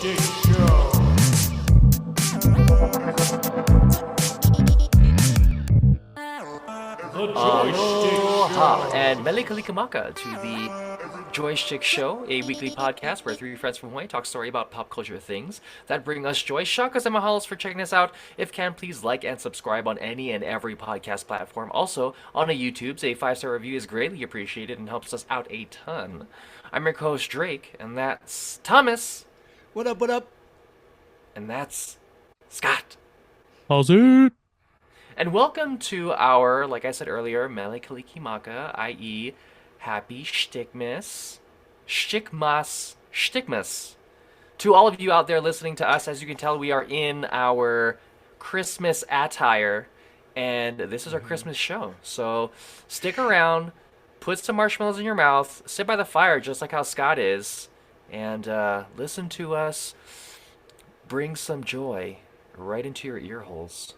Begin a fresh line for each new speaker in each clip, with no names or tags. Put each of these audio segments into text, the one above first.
Joystick Show.
Aloha and mele kalikamaka to the Joystick Show, a weekly podcast where three friends from Hawaii talk story about pop culture things that bring us joy. Shakas and mahalos for checking us out. If can, please like and subscribe on any and every podcast platform. Also, on a YouTube's, a 5-star review is greatly appreciated and helps us out a ton. I'm your co-host Drake, and that's Thomas.
What up, what up?
And that's Scott.
How's it?
And welcome to our, like I said earlier, mele kalikimaka, i.e. Happy Schtickmas. Schtickmas. To all of you out there listening to us, as you can tell, we are in our Christmas attire, and this is our Christmas show. So stick around, put some marshmallows in your mouth, sit by the fire just like how Scott is, and listen to us bring some joy right into your ear holes.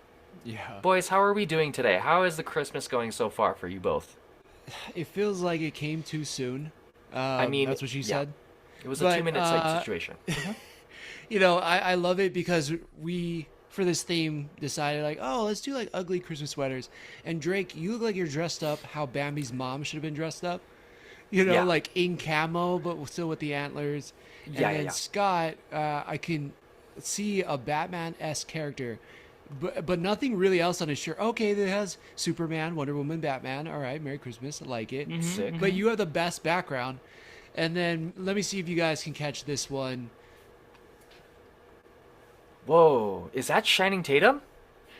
Yeah.
Boys, how are we doing today? How is the Christmas going so far for you both?
It feels like it came too soon.
I mean,
that's what you
yeah.
said.
It was a
But,
2-minute situation.
You know, I love it because we, for this theme, decided like, oh, let's do like ugly Christmas sweaters. And Drake, you look like you're dressed up how Bambi's mom should have been dressed up. You know,
Yeah.
like in camo, but still with the antlers. And
Yeah,
then
yeah.
Scott, I can see a Batman-esque character. But nothing really else on his shirt. Okay, it has Superman, Wonder Woman, Batman. All right, Merry Christmas. I like it.
Sick.
But you have the best background. And then let me see if you guys can catch this one.
Whoa, is that Shining Tatum?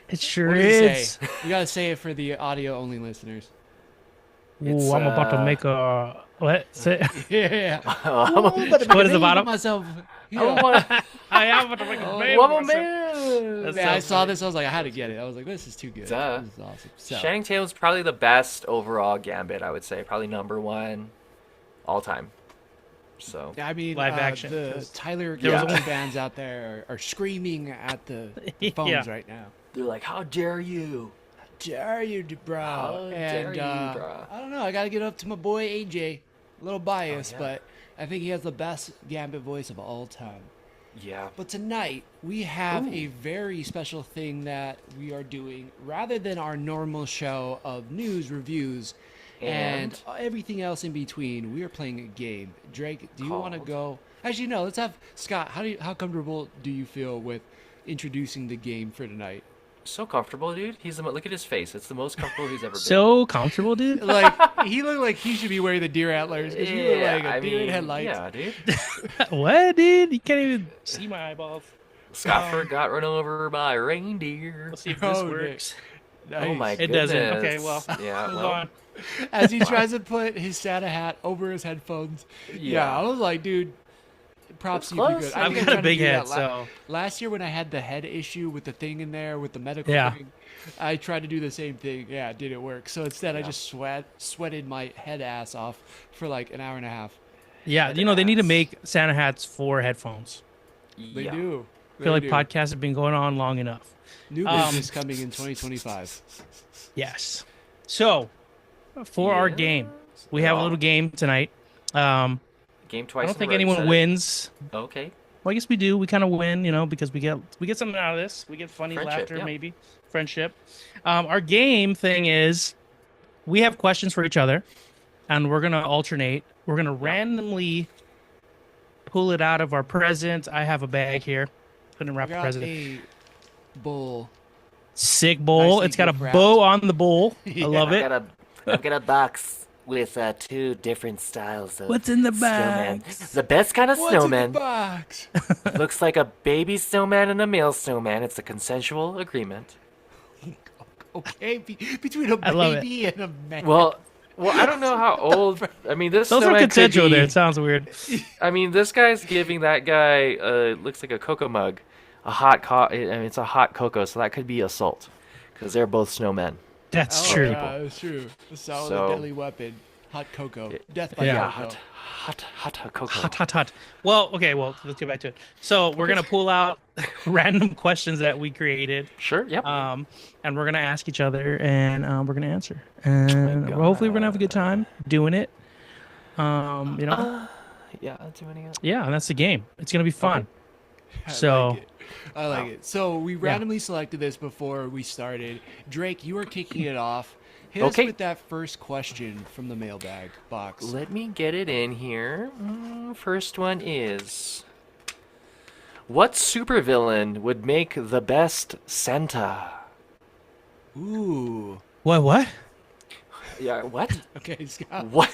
It sure
What does it
is.
say? You gotta say it for the audio-only listeners.
It's,
Ooh, I'm about to make a what? Say,
Yeah.
Oh,
What is the bottom?
Myself.
I am about to make a
Wubba
baby.
man.
That's
Yeah,
so
I saw
funny.
this. I was like, I had to get it. I was like, this is too good.
Duh.
This is awesome. So,
Shining Tatum's probably the best overall Gambit, I would say. Probably number one all time. So,
I mean,
Live action,
the
'cause
Tyler
there was
Gilson
only-
fans out there are screaming at the phones
Yeah.
right now.
they're like, how dare you?
Dare you, bro?
How dare you, bro?
I don't know. I gotta get up to my boy AJ. A little biased,
yeah.
but I think he has the best Gambit voice of all time.
Yeah.
But tonight we have
Ooh.
a very special thing that we are doing, rather than our normal show of news, reviews, and everything else in between. We are playing a game. Drake, do you want to
Called-
go? Actually, no. Let's have Scott. How comfortable do you feel with introducing the game for tonight?
So comfortable, dude. Look at his face. It's the most comfortable he's ever been.
So comfortable, dude.
Like he looked like he should be wearing the deer antlers because you look like a deer in headlights.
Yeah, dude.
What, dude? You can't even see my eyeballs.
Scott got run over by a reindeer.
Let's see if this
Oh,
works.
Oh my
It
goodness.
doesn't. Okay, well,
Yeah,
move
well.
on.
As he tries to put his Santa hat over his headphones. Yeah, I was like, dude, props to you.
Close.
Good.
I've
think
I've
I'm
got a
trying to
big
do that
head, so
Last year when I had the head issue with the thing in there with the medical
Yeah.
thing, I tried to do the same thing. Yeah, it didn't work. So instead, I
Yeah.
just sweated my head ass off for like an hour and a half.
yeah, you know they need to make Santa hats for headphones.
They
Yeah.
do.
I feel
They
like
do.
podcasts have been going on long enough.
New business coming in 2025.
Yes. So, for our game, we have a little game tonight.
Game twice.
I don't
in
think
a row,
anyone
said it.
wins.
Okay.
Well, I guess we do. We kind of win, you know, because we get something out of this. We get funny
Friendship,
laughter,
yeah.
maybe friendship. Our game thing is we have questions for each other, and we're gonna alternate. We're gonna randomly pull it out of our present. I have a bag here. Couldn't
I
wrap the
got
present.
a bowl.
Sick bowl.
nicely
It's got a
gift wrapped.
bow on the bowl. I love
I
it.
I've got a box with two different styles of
What's in the
snowman.
bag?
The best kind of
What's in the
snowman
box?
looks like a baby snowman and a male snowman. It's a consensual agreement.
Okay, between a
I love it.
baby and a man.
Well, I don't know how old. I mean, this
Those are
snowman could
consensual.
be-
There. It sounds weird.
I mean, this guy's giving that guy looks like a cocoa mug, a hot it's a hot cocoa, so that could be assault, because they're both snowmen.
That's
Oh,
true.
yeah, that's true. So,
So-
the deadly weapon, hot cocoa, death by
Yeah.
cocoa.
Hot cocoa.
Hot. Well, okay. Well, let's get back to it. So we're gonna pull out random questions that we created,
Sure. Yep.
and we're gonna ask each other, and we're gonna answer, and hopefully we're gonna have a good time doing it. You know,
Yeah, doing it.
yeah, and that's the game. It's gonna be fun. So
I like it. So we randomly selected this before we started. Drake, you are kicking it off. Hit us with that first question from the mailbag box.
Let me get it in here. First one is, what supervillain would make the best Santa?
Ooh.
what?
Yeah, what?
Okay, Scott.
What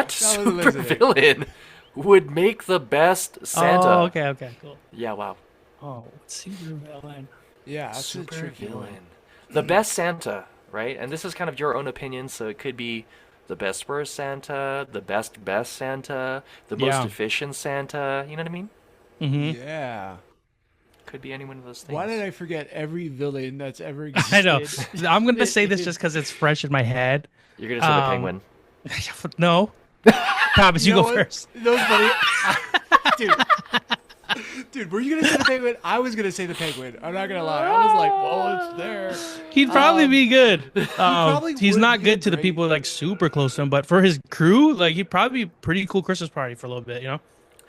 supervillain would make the best Santa?
Oh, okay, cool.
Yeah, wow.
Oh, supervillain.
Yeah, that's a tricky one.
Supervillain. The best Santa, right? And this is kind of your own opinion, so it could be the best worst Santa, the best Santa, the most efficient Santa. You know what I mean?
Mm-hmm.
Yeah.
Could be any one of those things.
Why did I forget every villain that's ever existed?
I know. I'm going to say this just because it's fresh in my head.
You're going to say the penguin.
No. Thomas, you go first.
That was funny. Dude, were you going to say the penguin? I was going to say the penguin. I'm not going to lie. I was like, well, it's there.
He'd probably be good. He's
would
not
be
good to the
great.
people like super close to him, but for his crew, like he'd probably be a pretty cool Christmas party for a little bit, you know?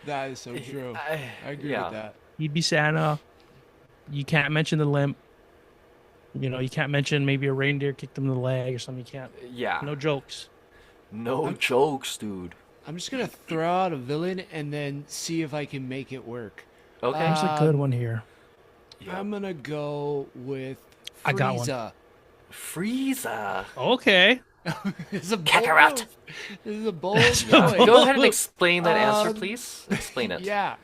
That is so true. I agree with that.
He'd be Santa. You can't mention the limp. You know, you can't mention maybe a reindeer kicked him in the leg or something. You can't.
Yeah.
No jokes.
No jokes, dude.
I'm just going to throw out a villain and then see if I can make it work.
Okay.
There's a good one here.
Yeah.
I'm going to go with Frieza.
I got one.
Frieza.
Okay.
It's a bold
Kakarot.
move. This is a bold
Go ahead and explain that answer, please. Explain it.
Yeah.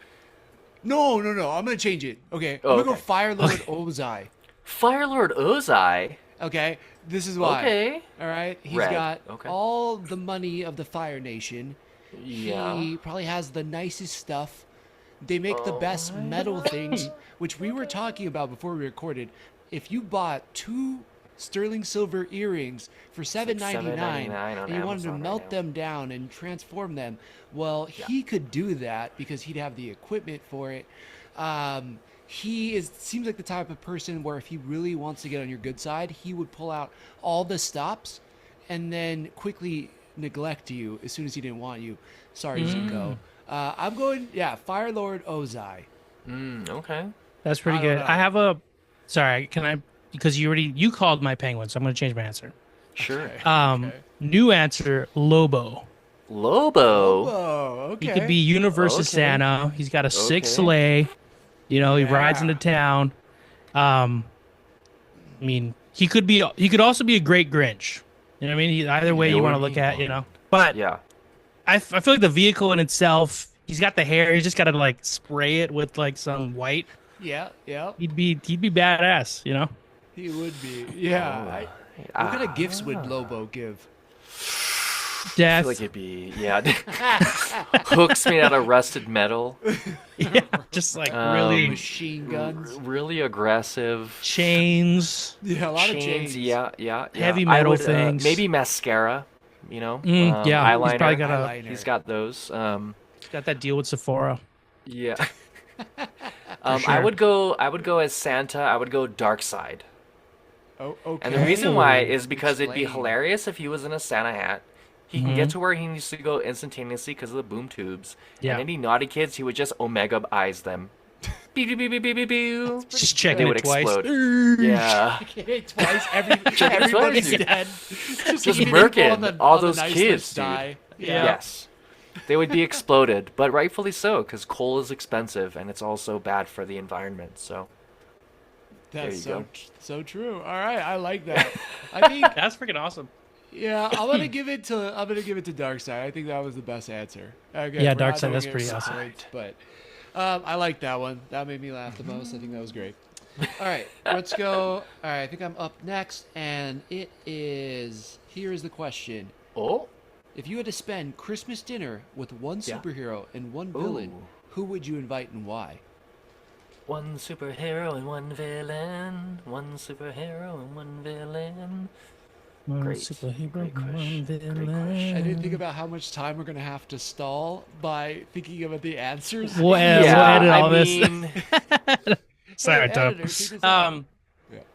No. I'm going to change it. Okay.
Oh,
I'm going to go
okay.
Fire Lord Ozai.
Fire Lord Ozai.
Okay. This is why.
Okay.
All right. He's
Red.
got
Okay.
all the money of the Fire Nation.
Yeah.
He probably has the nicest stuff. They make the best metal things, which we were talking about before we recorded. If you bought 2 sterling silver earrings for $7.99
$7.99 on
and you wanted to
Amazon
melt
right now.
them down and transform them, well, he could do that because he'd have the equipment for it. Seems like the type of person where if he really wants to get on your good side, he would pull out all the stops and then quickly neglect you as soon as he didn't want you. Sorry, Zuko. I'm going, Fire Lord Ozai.
Okay.
That's pretty
I don't
good.
know.
I have a. Sorry, can I? Because you called my penguin, so I'm going to change my answer.
Sure.
Okay.
New answer: Lobo.
Lobo.
Oh, okay.
He could be Universe
Okay.
Santa. He's got a 6
Okay.
sleigh. You know, he rides
Yeah.
into town. I mean, he could also be a great Grinch. You know what I mean? Either way you want to look at, you know. But
Yeah.
I feel like the vehicle in itself, he's got the hair. He's just got to like spray it with like some white.
Yeah.
He'd be badass, you know.
He would be. Yeah. What kind of gifts would Lobo give?
I
Death.
feel like it'd be hooks made out of rusted metal,
Yeah, just like really
Machine guns.
really aggressive.
chains.
Yeah, a lot of chains.
Yeah.
Heavy
I
metal
would,
things.
Maybe mascara. You know.
Yeah,
Eyeliner.
he's probably got
Eyeliner.
He's got those.
got that deal with Sephora.
Yeah.
sure.
I would go as Santa. I would go Dark Side.
Oh, okay.
And the reason why is because it'd be
Explain.
hilarious if he was in a Santa hat. He can get to where he needs to go instantaneously because of the boom tubes.
Yeah.
And any naughty kids, he would just Omega eyes them. Beep, beep, beep, beep, beep, beep, beep.
Just checking
They
it
would
twice.
explode. Yeah.
Twice. Everybody's
twice.
dead.
Just
keeping
murking
people on
all
the
those
nice
kids,
list
dude.
die.
Yeah.
Yes. They would be exploded, but rightfully so, because coal is expensive and it's also bad for the environment. So
That's
There you
so true. All right, I like that. I think
That's freaking awesome.
I'm gonna give it to Darkseid. I think that was the best answer. Okay,
Yeah,
we're not
Darkseid,
doing
that's
it
pretty
for
awesome.
points, but I like that one. That made me laugh the most. I think that was great. All right, let's go. All right, I think I'm up next, and it is. Here is the question:
oh,
if you had to spend Christmas dinner with one
Yeah.
superhero and one villain,
Ooh.
who would you invite and why?
one superhero and one villain. One superhero and one villain.
One
Great.
superhero,
Great
one
question. Great
villain.
I didn't think about how much time we're gonna have to stall by thinking about the answers.
We'll edit all this.
mean,
Sorry,
Hey,
Tom.
editor, take this out.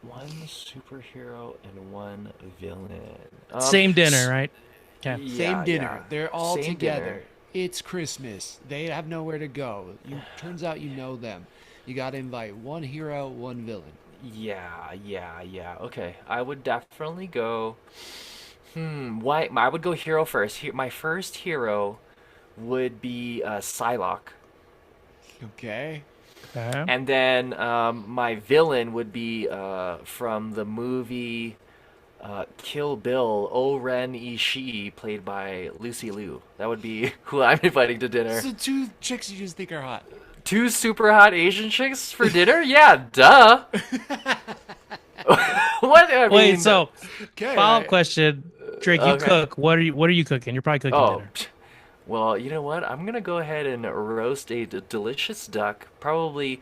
one superhero and one villain.
Same dinner, right? Okay.
Same dinner. They're all
Same
together.
dinner.
It's Christmas. They have nowhere to go. Turns out you know them. You got to invite one hero, one villain.
Yeah. Okay, I would definitely go. Why? I would go hero first. My first hero would be Psylocke,
Okay.
Okay.
and then my villain would be from the movie Kill Bill, O-Ren Ishii, played by Lucy Liu. That would be who I'm inviting to dinner.
So two chicks you just think are hot.
Two super hot Asian chicks for dinner? Yeah, duh. What? I mean,
Wait, so
Okay.
follow-up question. Drake, you
Okay.
cook. What are you cooking? You're probably cooking
Oh,
dinner.
well, you know what? I'm gonna go ahead and roast a delicious duck. Probably,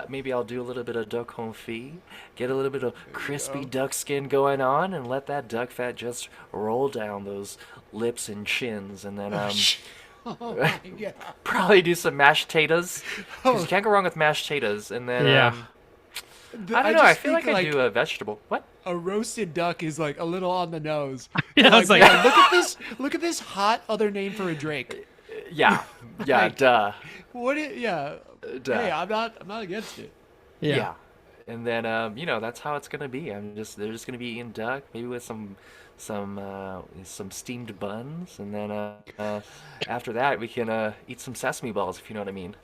maybe I'll do a little bit of duck confit, get a little bit of crispy duck skin going on, and let that duck fat just roll down those lips and chins, and then
Oh my god.
probably do some mashed potatoes. 'Cause you can't go wrong with mashed potatoes, and then
Yeah.
I don't know. I
just
feel
think,
like I'd do a vegetable. What?
a roasted duck is like a little on the nose.
Yeah, I was like-
man, look at this! Look at this hot other name for a Drake.
Yeah,
Like-
duh.
What? Yeah.
Duh.
Hey, I'm not against it.
Yeah.
And then that's how it's gonna be. They're just gonna be eating duck, maybe with some steamed buns, and then after that we can eat some sesame balls, if you know what I mean.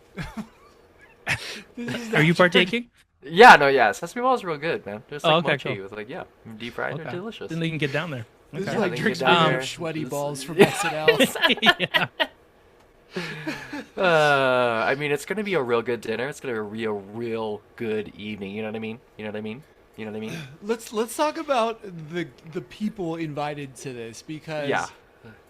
This is
Are you
not-
partaking?
Yeah, no, yeah, sesame balls are real good, man. Just like
Oh, okay,
mochi,
cool.
with like deep fried, they're
Okay.
delicious.
Then they can get down there.
This
Okay.
is
Yeah,
like
they
Drake's
get down
version
there.
of sweaty
This-
balls from
Yeah.
SNL.
Yeah.
I mean, it's gonna be a real good dinner. It's gonna be a real good evening. You know what I mean? You know what I mean? You know what I mean?
Let's talk about the people invited to this because
Yeah.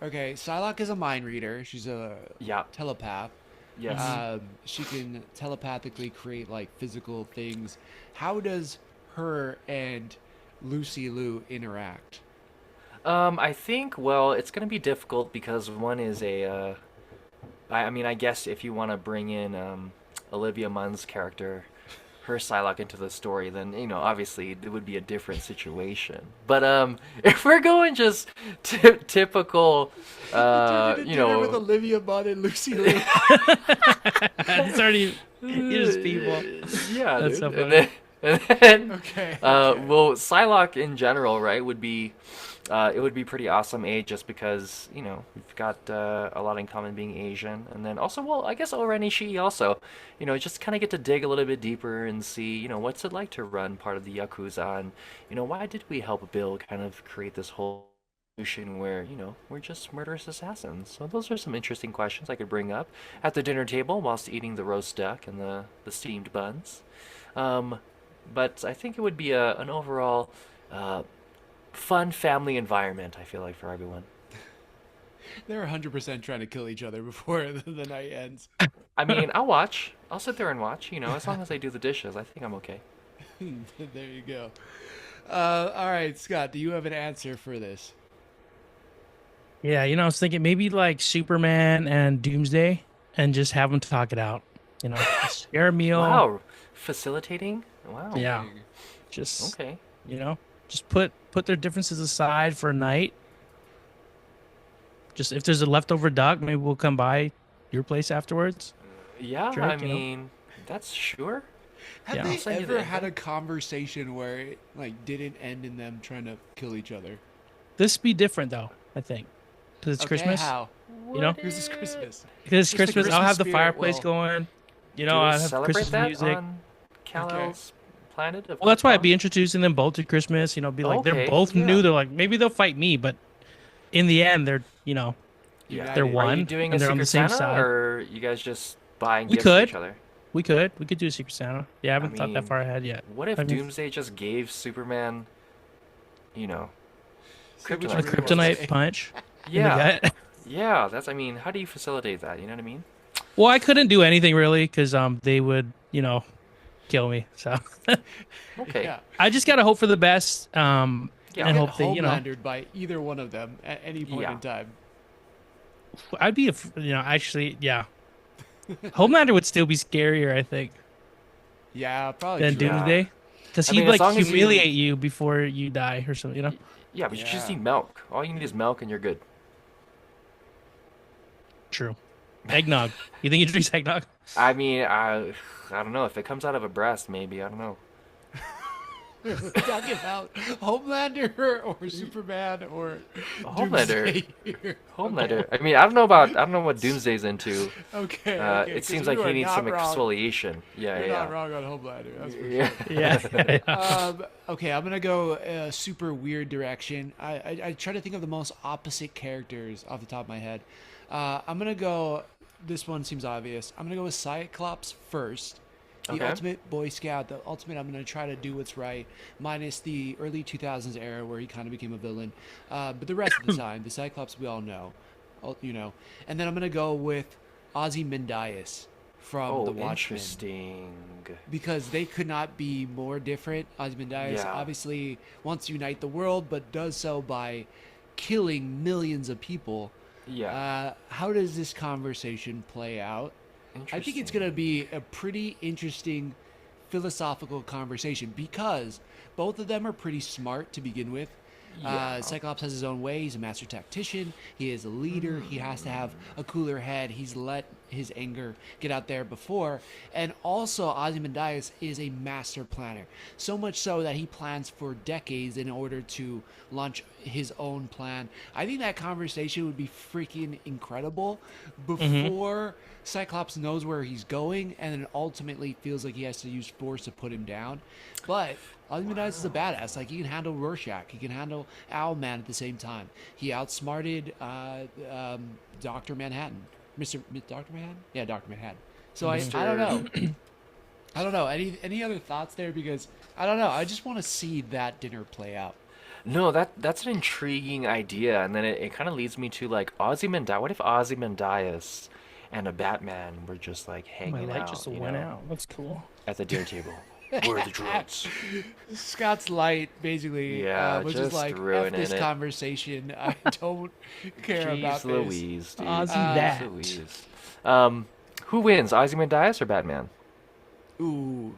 Okay, Psylocke is a mind reader. She's a
Yeah.
telepath.
Yes.
She can telepathically create like physical things. How does her and Lucy Liu interact?
I think, well, it's going to be difficult because one is I mean, I guess if you want to bring in Olivia Munn's character, her Psylocke into the story, then, obviously it would be a different situation. But if we're going just typical,
Dinner with Olivia Munn and Lucy Liu.
It's already just people.
yeah,
That's
dude.
so
And then
Okay.
well, Psylocke in general, right, would be it would be pretty awesome, just because we've got a lot in common being Asian, and then also, well, I guess O-Ren Ishii also, just kind of get to dig a little bit deeper and see, what's it like to run part of the Yakuza, and why did we help Bill kind of create this whole solution where we're just murderous assassins. So those are some interesting questions I could bring up at the dinner table whilst eating the roast duck and the steamed buns. But I think it would be an overall fun family environment, I feel like, for everyone.
They're 100% trying to kill each other before the night ends.
I mean, I'll watch. I'll sit there and watch, as long as I do the dishes, I think I'm okay.
There you go. All right, Scott, do you have an answer for this?
Yeah, I was thinking maybe like Superman and Doomsday, and just have them talk it out. Just share a meal.
Wow, facilitating? Wow.
Yeah. Just
Okay.
just put their differences aside for a night. Just if there's a leftover duck, maybe we'll come by your place afterwards.
Yeah,
Drake,
I mean, that's sure.
Have
Yeah.
they
I'll send you
ever
the
had
info.
a conversation where it didn't end in them trying to kill each other?
This be different though, I think, because it's
Okay,
Christmas.
How?
You know?
Because it's Christmas.
Because it's
Just the
Christmas, I'll
Christmas
have the
spirit
fireplace
will-
going.
Do we
I have
celebrate
Christmas
that
music.
on Kal-El's planet?
Well, that's why I'd be introducing them both to Christmas. Be like
Okay,
they're both
yeah.
new. They're like maybe they'll fight me, but in the end, they're
Yeah.
they're
Are
Are
one.
you doing
and
a
they're on the
Secret
same
Santa,
side.
or you guys just buying
We
gifts to
could.
each other?
We could do a Secret Santa. Yeah, I haven't thought that
mean,
far ahead yet.
What if
I mean-
Doomsday just gave Superman,
Say which
kryptonite?
A
one you want to
kryptonite
say.
punch. in the
Yeah,
gut.
yeah. I mean, how do you facilitate that? You know what I mean?
Well, I couldn't do anything really because they would kill me. So
Okay.
Yeah.
I just gotta hope for the best.
Yeah.
And
Get
hope that
homelandered by either one of them at any point
Yeah.
in time.
I'd be actually yeah. Homelander would still be scarier, I think,
Yeah, probably.
than
true.
Yeah.
Doomsday, because
I
he'd
mean, as
like
long as you-
humiliate you before you die or something.
Yeah, but you just
Yeah.
need milk. All you need is milk, and you're good.
True. Eggnog. You think he drinks eggnog?
I mean, I don't know. If it comes out of a breast, maybe. I don't know.
Talking about Homelander or Superman or
Homelander.
Doomsday.
Homelander. I mean, I don't know what Doomsday's into.
Okay.
It seems like he needs some exfoliation. Yeah,
You're
yeah.
not wrong on Homelander. That's for
Yeah.
sure.
Yeah.
Okay, I'm gonna go a super weird direction. I try to think of the most opposite characters off the top of my head. I'm gonna go. This one seems obvious. I'm gonna go with Cyclops first. The
Okay.
ultimate Boy Scout. The ultimate. I'm gonna try to do what's right, minus the early 2000s era where he kind of became a villain. But the rest of the time, the Cyclops we all know, you know. And then I'm gonna go with Ozymandias from The Watchmen.
Interesting.
Because they could not be more different. Ozymandias
Yeah.
obviously wants to unite the world, but does so by killing millions of people.
Yeah.
How does this conversation play out? I think it's going to be a pretty interesting philosophical conversation because both of them are pretty smart to begin with.
Yeah.
Cyclops has his own way. He's a master tactician. He is a leader. He has to have a cooler head. He's let his anger get out there before. And also, Ozymandias is a master planner. So much so that he plans for decades in order to launch his own plan. I think that conversation would be freaking incredible before Cyclops knows where he's going and then ultimately feels like he has to use force to put him down. But Ozymandias is a badass. Like, he can handle Rorschach. He can handle Owlman at the same time. He outsmarted Dr. Manhattan. Dr. Manhattan? Yeah, Dr. Manhattan. So I don't know. I don't know. Any other thoughts there? Because I don't know. I just want to see that dinner play out.
No, that's an intriguing idea, and then it kind of leads me to like Ozymandias. What if Ozymandias and a Batman were just like
My
hanging
light
out,
just
you
went
know,
out. That's cool.
at the dinner table? Where are the drugs?
Scott's light basically was just
just
like, F
ruining
this
it.
conversation. I don't care about
Jeez
this.
Louise, dude.
Ozzy
Jeez
that.
Louise. Who wins, Ozymandias or Batman?
Ooh.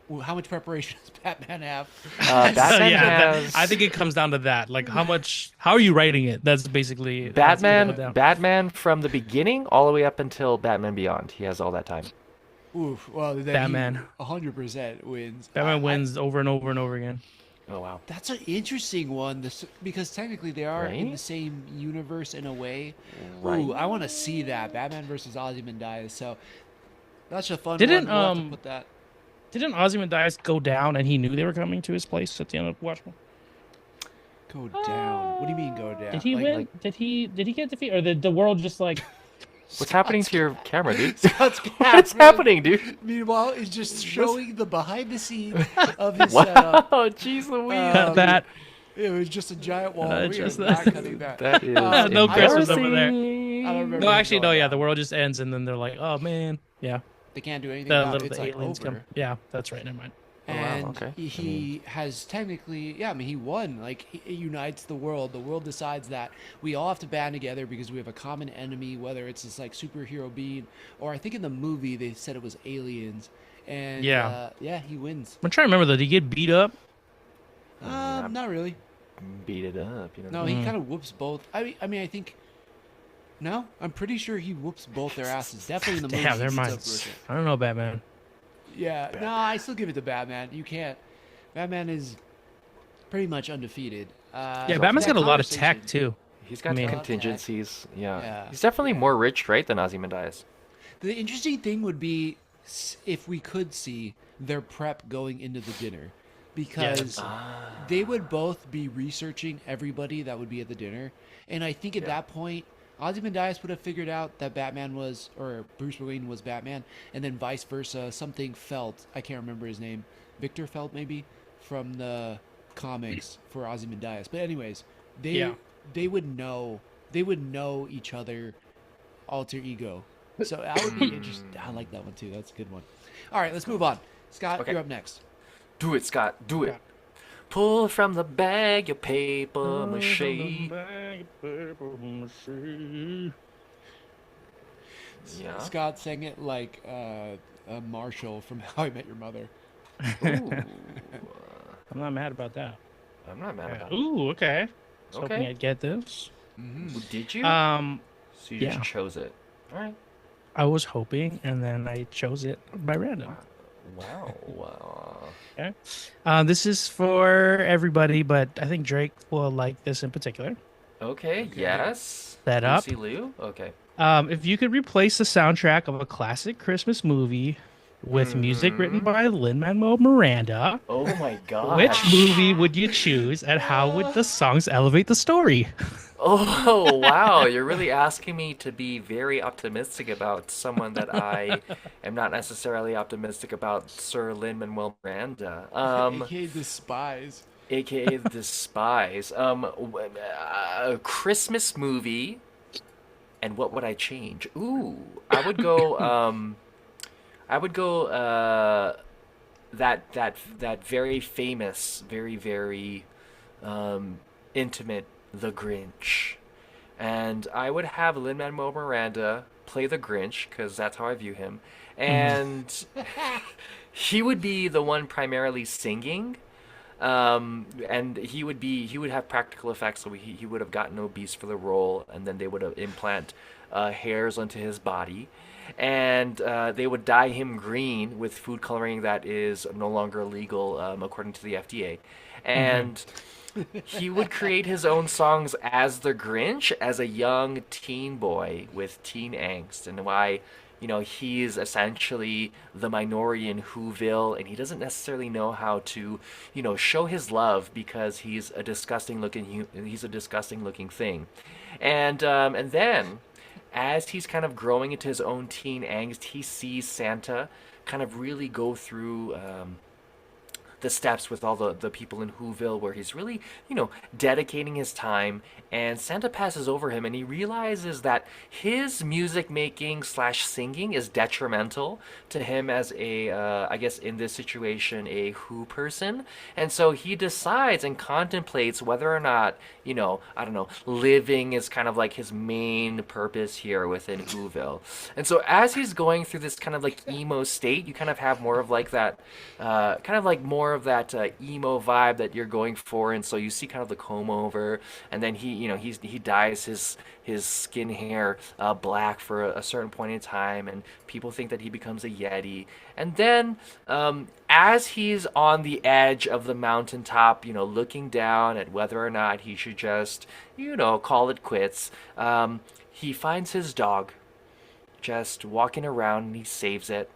Ooh, how much preparation does Batman have?
Batman has
I think it comes down to that. Like, how are you writing it? That's basically
Batman from the beginning all the way up until Batman Beyond. He has all that time.
Oof. Well, then
Batman.
100% wins.
Batman wins over and over and over again.
Oh wow.
That's an interesting one because technically they are in
Right?
the same universe in a way.
Right.
Ooh, I want to see that Batman versus Ozymandias. So that's a fun
Didn't,
one. We'll have to put that.
Didn't Ozymandias go down and he knew they were coming to his place at the end of Watchmen?
Go down. What do you mean go down?
Did he
Like-
win?
like-
Did he get defeated? Or did the world just like
What's happening to your camera, dude?
Scott's
What's happening, dude?
Meanwhile, it's just showing the behind the scenes of his
Wow,
setup.
jeez Louise.
cut that?
It was just a giant wall. We are
Just
not
that.
cutting that.
That is
No Christmas over there.
I don't remember.
No,
him
actually, no.
going
Yeah,
down.
the world just ends, and then they're like, "Oh man, yeah."
They can't do anything
The
about it.
little
It's
the
like
aliens
over.
come. Yeah, that's right. Never mind.
Oh, wow,
And
okay.
he has technically, yeah, I mean, he won. Like, he unites the world. The world decides that we all have to band together because we have a common enemy, whether it's this, like, superhero being, or I think in the movie they said it was aliens. And,
Yeah.
yeah, he wins.
I'm trying to remember though. Did he get beat up?
Not really.
Beat it up, you know.
No, he kind of whoops both. I mean, I think, no, I'm pretty sure he whoops both their asses. Definitely in the movie.
Damn,
he
their
beats up
minds.
Rorschach.
I don't know, Batman.
Yeah, no, I still give it to Batman. You can't. Batman is pretty much undefeated.
Yeah, Batman's got a lot of tech too.
He's got
I mean-
contingencies. Yeah.
Yeah.
He's definitely more rich, right, than Ozymandias.
The interesting thing would be if we could see their prep going into the dinner, because they would both be researching everybody that would be at the dinner, and I think at that point, Ozymandias would have figured out that Batman was, or Bruce Wayne was Batman, and then vice versa. Something Felt, I can't remember his name, Victor Felt maybe, from the comics for Ozymandias. But anyways, they would know each other alter ego. So that would be interesting. I like that one too. That's a good one. All right, let's move on. Scott,
Okay.
you're up next.
Do it, Scott. Do it. Pull from the bag your paper mache. Yeah.
Scott sang it like a Marshall from How I Met Your Mother.
Ooh.
I'm not mad about that.
I'm not mad about it.
Ooh, okay. I was hoping
Okay.
I'd get this.
Did you?
Um,
So you
yeah.
just chose it. All right.
I was hoping, and then I chose it by random.
Wow.
Okay. This is for everybody, but I think Drake will like this in particular.
Okay. Yes.
Set up.
Lucy Liu. Okay.
If you could replace the soundtrack of a classic Christmas movie with music written by Lin-Manuel Miranda,
Oh my god.
which movie would you choose, and how would the songs elevate the story?
Oh, wow. You're really asking me to be very optimistic about someone that I am not necessarily optimistic about, Sir Lin-Manuel Miranda.
AKA Despise.
AKA The Spies. A Christmas movie, and what would I change? Ooh, that very famous, very intimate The Grinch. And I would have Lin-Manuel Miranda play the Grinch, because that's how I view him. And he would be the one primarily singing. And he would have practical effects, so he would have gotten obese for the role, and then they would have implant hairs onto his body, and they would dye him green with food coloring that is no longer illegal according to the FDA, and he would create his own songs as the Grinch, as a young teen boy with teen angst, and why he's essentially the minority in Whoville, and he doesn't necessarily know how to show his love because he's a disgusting looking thing, and then as he's kind of growing into his own teen angst, he sees Santa kind of really go through the steps with all the people in Whoville, where he's really, dedicating his time, and Santa passes over him, and he realizes that his music making / singing is detrimental to him as a, I guess in this situation, a Who person, and so he decides and contemplates whether or not, I don't know, living is kind of like his main purpose here within Whoville. And so as he's going through this kind of like emo state, you kind of have more of like that, emo vibe that you're going for, and so you see kind of the comb over, and then he dyes his skin hair black for a certain point in time, and people think that he becomes a yeti, and then as he's on the edge of the mountaintop, looking down at whether or not he should just call it quits, he finds his dog just walking around, and he saves it,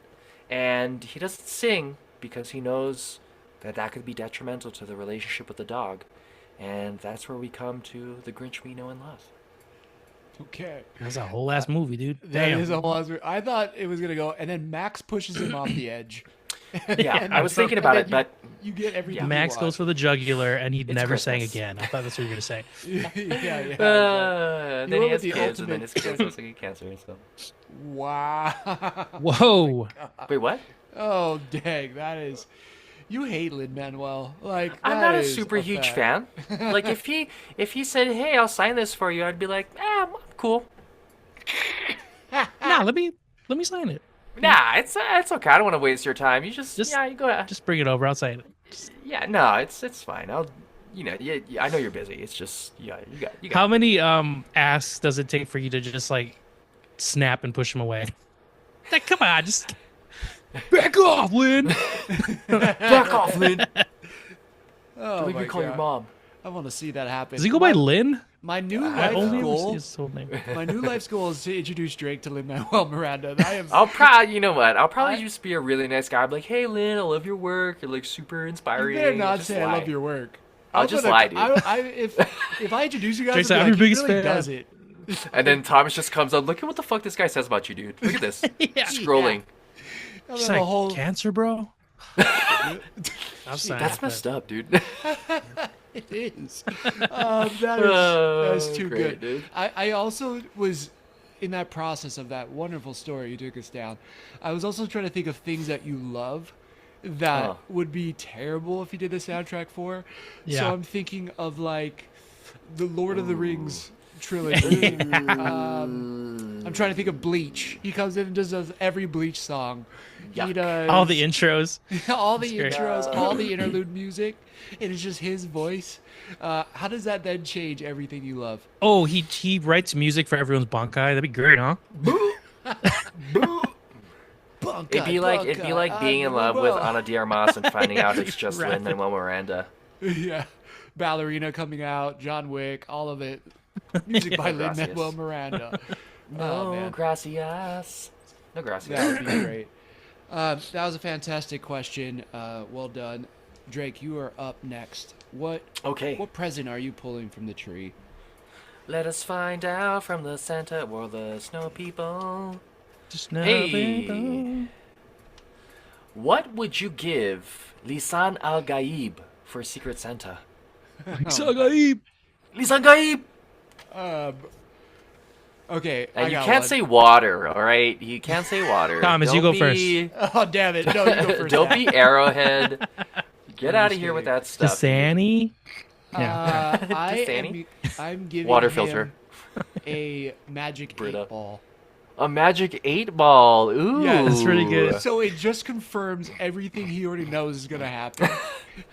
and he doesn't sing because he knows that could be detrimental to the relationship with the dog. And that's where we come to the Grinch we know and love.
Okay.
That's a whole ass movie, dude.
That
Damn.
is a whole ass. I thought it was gonna go, and then Max pushes him off the edge.
Yeah, I was thinking about it, but
you get everything.
Max
you
goes for the jugular, and he never sang
Christmas.
again. I thought that's what you were gonna say.
yeah.
then
went
he has
with the
kids, and then
ultimate-
his kids also get cancer. So
Wow.
Whoa.
wait, what?
Oh dang, that is. You hate Lin-Manuel. Like
I'm
that
not a
is
super huge
fact.
fan. Like if he said, "Hey, I'll sign this for you," I'd be like, I'm cool."
Nah, let me sign it.
Nah, it's okay. I don't want to waste your time. You
Just-
you go ahead.
Just bring it over. I'll sign it.
Yeah, no, it's fine. I'll, I know you're busy. It's just, you got.
How many asks does it take for you to just like snap and push him away? Like, come on, just back off, Lynn.
Back off, Lynn.
Oh
Don't make
my
me call your
God.
mom.
I want to see that happen.
Does he go by Lynn?
My new
I
life
only ever see
goal.
his whole name.
My new life's goal is to introduce Drake to Lin-Manuel Miranda. I am.
You know what? I'll probably just be a really nice guy. I'll be like, "Hey, Lynn, I love your work. You're like super
You
inspiring."
better not
Just
say I
lie.
love your work.
I'll just lie, dude.
If I introduce you guys,
Drake's
I'll
like,
be
"I'm your
like,
biggest
he really
fan."
does it.
And then Thomas just comes up. Look at what the fuck this guy says about you, dude. Look at this.
Yeah.
Scrolling.
I'll
She's
have
like,
a whole.
cancer, bro. I'm sorry.
That's messed up, dude.
It is. That is too
great,
good.
dude.
I also was in that process of that wonderful story you took us down. I was also trying to think of things that you love that
Oh.
would be terrible if you did the soundtrack for.
Yeah.
So I'm thinking of like the Lord of the Rings trilogy. I'm trying to think of Bleach. He comes in and does every Bleach song. He
Yuck.
does
All the intros.
all the
That's great.
intros, all the interlude music, and it's just his voice. How does that then change everything you love?
Oh, he writes music for everyone's bankai. That'd be great, huh?
It'd be like being in love with Ana de Armas and finding out it's just Lin-Manuel Miranda.
Yeah. Ballerina coming out, John Wick, all of it. Music by Lin-Manuel Miranda.
No, gracias. No, gracias.
That would be great. That was a fantastic question. Well done. Drake, you are up next. What present are you pulling from the tree?
Let us find out from the Santa or the snow people.
Hey.
What would you give Lisan Al-Gaib for Secret Santa? Lisan Gaib!
Okay.
And you can't say water, all right? You can't say water.
Thomas, you go first.
Oh, damn it. No, you go first.
Don't be Arrowhead. Get out of here with that stuff.
Dasani?
I'm giving
Water
him
filter.
a magic
Brita.
8-ball.
A magic 8-ball. Ooh.
Yeah,
that's really good.
So it just confirms everything he already knows is going to happen.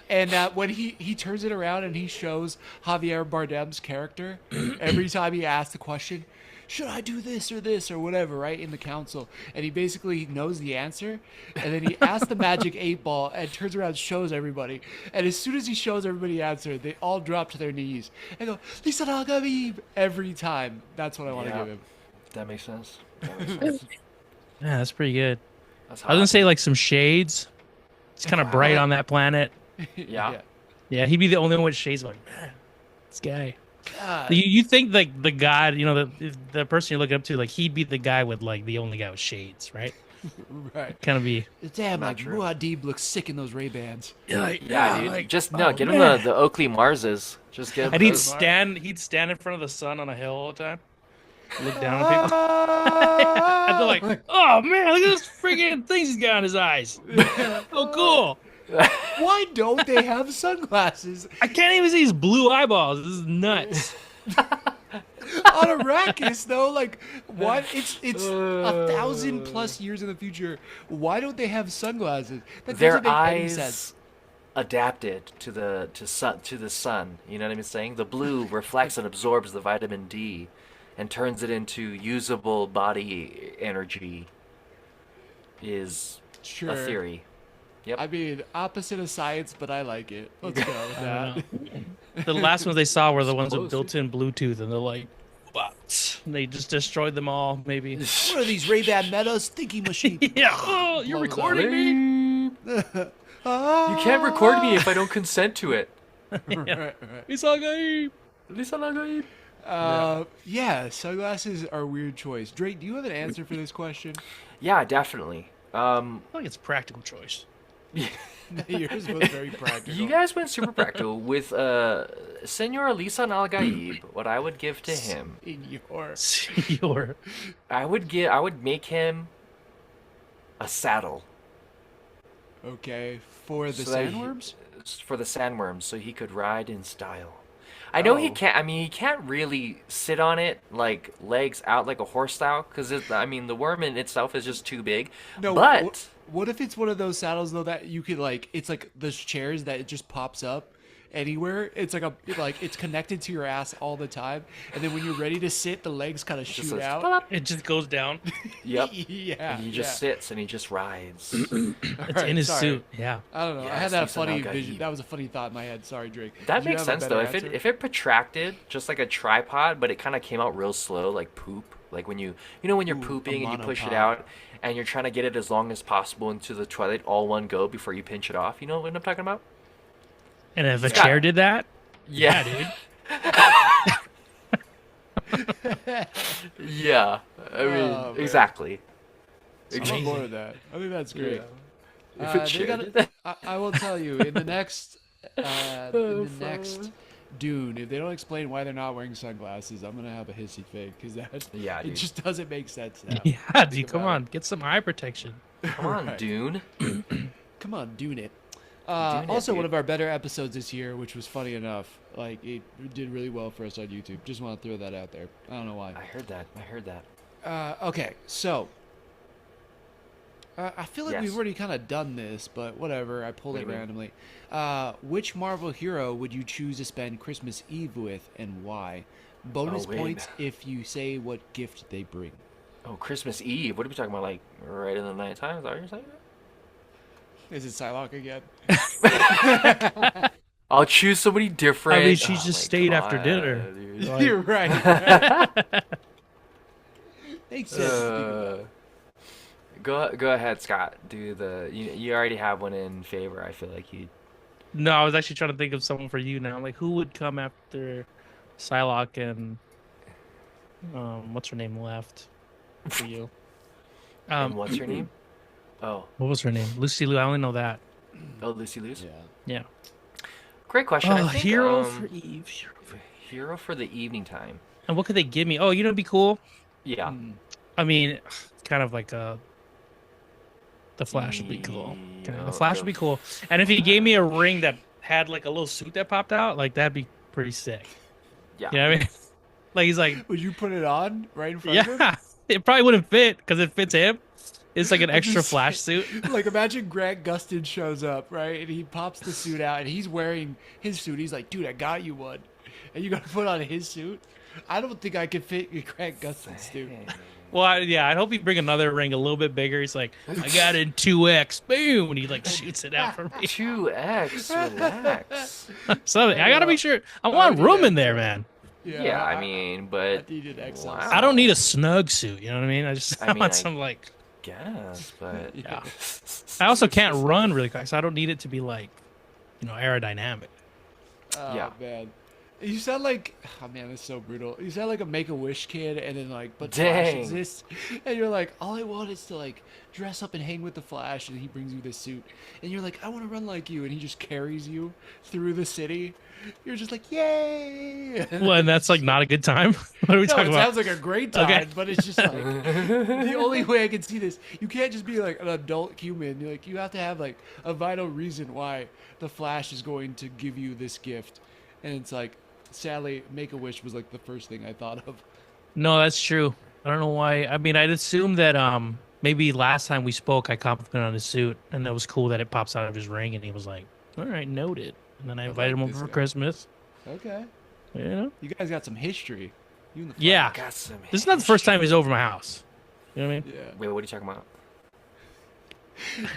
And when he turns it around and he shows Javier Bardem's character, every time he asks the question, should I do this or whatever, right, in the council, and he basically knows the answer, and then he asks the magic 8-ball and turns around and shows everybody, and as soon as he shows everybody the answer, they all drop to their knees and go, Lisan Al-Gaib, every time. That's what I want to give him.
That makes sense.
Yeah, that's pretty good.
That's
I was gonna say like some shades. It's kind of bright on that planet.
Yeah.
Yeah, he'd be the only one with shades. Like, man, this guy.
God.
You think like the god, the person you're looking up to, like he'd be the guy with like the only guy with shades, right?
Right.
Kind of be.
Damn,
Not
like
true.
Muad'Dib looks sick in those Ray-Bans.
Yeah, dude. Get him
man.
the Oakley Marses. Just get him
And he'd
those.
stand in front of the sun on a hill all the time. Look down at people. And they're like, oh man, look at those freaking things he's got on his eyes. Oh, cool.
Why don't they have sunglasses?
I can't even see his blue eyeballs. This is nuts.
On Arrakis, though, like, what? It's 1,000+ years in the future. Why don't they have sunglasses? That
Their
doesn't make any sense.
eyes adapted to the sun. You know what I'm saying? The blue reflects and absorbs the vitamin D, and turns it into usable body energy. Is
Sure.
a theory. Yep.
I mean, opposite of science, but I like it. Let's go with that.
The last ones they saw were the ones with built-in Bluetooth, and they're like, what? And they just destroyed them all, maybe.
What are these Ray-Ban Metas? Thinking machine.
Yeah. Oh, you're
Blows up.
recording me.
You can't record me if I don't consent to it.
Right.
It's all good.
Yeah, sunglasses are a weird choice. Drake, do you have an answer for this question?
Yeah, definitely.
I think it's a practical choice.
Yours was very practical.
You guys went super practical with Senor Lisan Al-Gaib. What I would give to him,
Senor.
I would make him a saddle.
Okay, for the
So that
sandworms?
For the sandworms, so he could ride in style. I know he can't. I mean, he can't really sit on it like legs out like a horse style, because the worm in itself is just too big.
No,
but
what if it's one of those saddles though that you could like? It's like those chairs that it just pops up anywhere. It's like it's connected to your ass all the time, and then when you're ready to sit, the legs kind of shoot
like,
out.
It just goes down.
Yep.
Yeah,
And he just sits and he just rides.
It's in his suit. Yeah.
I don't know. I
Yes,
had that
Lisan
funny
Al-Gaib.
vision. That was a funny thought in my head. Sorry, Drake.
That
Did you
makes
have a
sense
better
though.
answer?
If it protracted, just like a tripod, but it kind of came out real slow, like poop. Like when when you're pooping and you push it
monopod.
out, and you're trying to get it as long as possible into the toilet, all one go before you pinch it off. You know what I'm talking about?
And if a
Scott.
chair did that,
Yeah,
dude.
Yeah. I mean,
Oh, man.
exactly.
I'm on board with that. I think that's great.
If it
They
should.
I will tell you in the next Dune, if they don't explain why they're not wearing sunglasses, I'm gonna have a hissy fit because
Yeah,
it
dude.
just doesn't make sense now.
Yeah, dude, come
about
on, get some eye protection.
Come on,
Right.
Dune.
Come on, Dune it.
Dune it,
Also, one
dude.
of our better episodes this year, which was funny enough. Like it did really well for us on YouTube. Just want to throw that out there. I don't know why.
I heard that.
Okay, so I feel like
Yes.
we've already kind of done this, but whatever. I pulled
What
it
do you mean?
randomly. Which Marvel hero would you choose to spend Christmas Eve with, and why? Bonus
wait.
points if you say what gift they bring.
Oh, Christmas Eve. What are we talking about? Like right in the nighttime? Is that what you're saying?
Is it Psylocke again?
I'll choose somebody
I mean,
different.
she
Oh
just
my
stayed after dinner.
god, dude.
You're right. Makes sense. to think about.
Go ahead, Scott. Do the you already have one in favor. I feel like you.
No, I was actually trying to think of someone for you now. Like, who would come after Psylocke and what's her name left for you?
And what's your name? Oh,
What was her name? Lucy Liu. I only know that.
oh, Lucy Liu's.
Yeah.
Yeah.
Great question.
Oh,
I think,
hero for Eve.
hero for the evening time.
And what could they give me? Oh, you know, it'd be cool.
Yeah.
I mean, kind of like the Flash would be cool.
Yeah,
The Flash would be cool. And if he gave me a ring that had like a little suit that popped out, like that'd be pretty sick.
Yeah.
You know what I mean? Like he's like,
Would you put it on right in front of him?
yeah, it probably wouldn't fit because it fits him. It's like an extra
Just-
Flash suit.
Like, imagine Grant Gustin shows up, right? And he pops the suit out, and he's wearing his suit. He's like, dude, I got you one. And you got to put on his suit? I don't think I could fit Grant Gustin's suit.
Well, I hope he bring another ring a little bit bigger. He's like, I got it in 2X. Boom. And he like shoots it out for me.
2X. Relax.
So I got to be sure. I want room in there, man.
Yeah, I mean,
I
but
think you did XL.
wow.
I don't need a snug suit. You know what I mean? I just
I mean,
want
I-
some like.
guess, but
Yeah. I also can't run really quick, so I don't need it to be like, aerodynamic.
Oh,
Yeah.
man. You sound like, oh man, that's so brutal. You sound like a Make-A-Wish kid, and then like, but Flash
Dang.
exists, and you're like, all I want is to like dress up and hang with the Flash, and he brings you this suit, and you're like, I want to run like you, and he just carries you through the city. You're just like, yay!
Well, and that's like not a good time. What are we
No,
talking
it
about?
sounds like a great time,
Okay.
but it's just like the only way I can see this. You can't just be like an adult human. You're like, you have to have like a vital reason why the Flash is going to give you this gift, and it's like, sadly, Make-A-Wish was like the first thing I thought of.
No, that's true. I don't know why. I mean, I'd assume that maybe last time we spoke, I complimented on his suit, and it was cool that it pops out of his ring, and he was like, "All right, noted." And then I invited him
like
over
this
for
guy.
Christmas.
Okay,
You know?
you guys got some history. You and the Flash.
Yeah.
got some.
This is not the first time he's over my house. You know what I mean?
Yeah.
Wait, what are you talking about?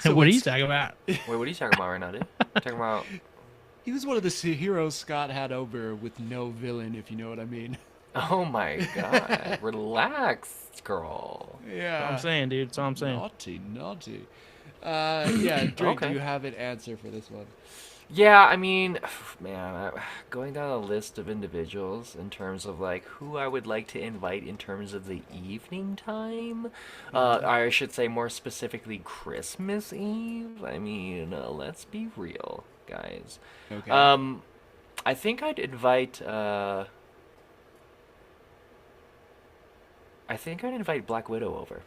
So
What are you
it's-
talking about?
Wait, what are you talking about right now, dude? Talking about.
He was one of the heroes Scott had over with no villain, if you know what I mean.
Oh my god, relax, girl.
Yeah.
That's what I'm saying, dude. That's all I'm saying.
Naughty, naughty. Yeah, Drake,
Okay.
do you have an answer for this one?
Yeah, I mean, man, going down a list of individuals in terms of like who I would like to invite in terms of the evening time, I should say more specifically Christmas Eve. I mean, let's be real, guys.
Okay.
I think I'd invite. I think I'd invite Black Widow over.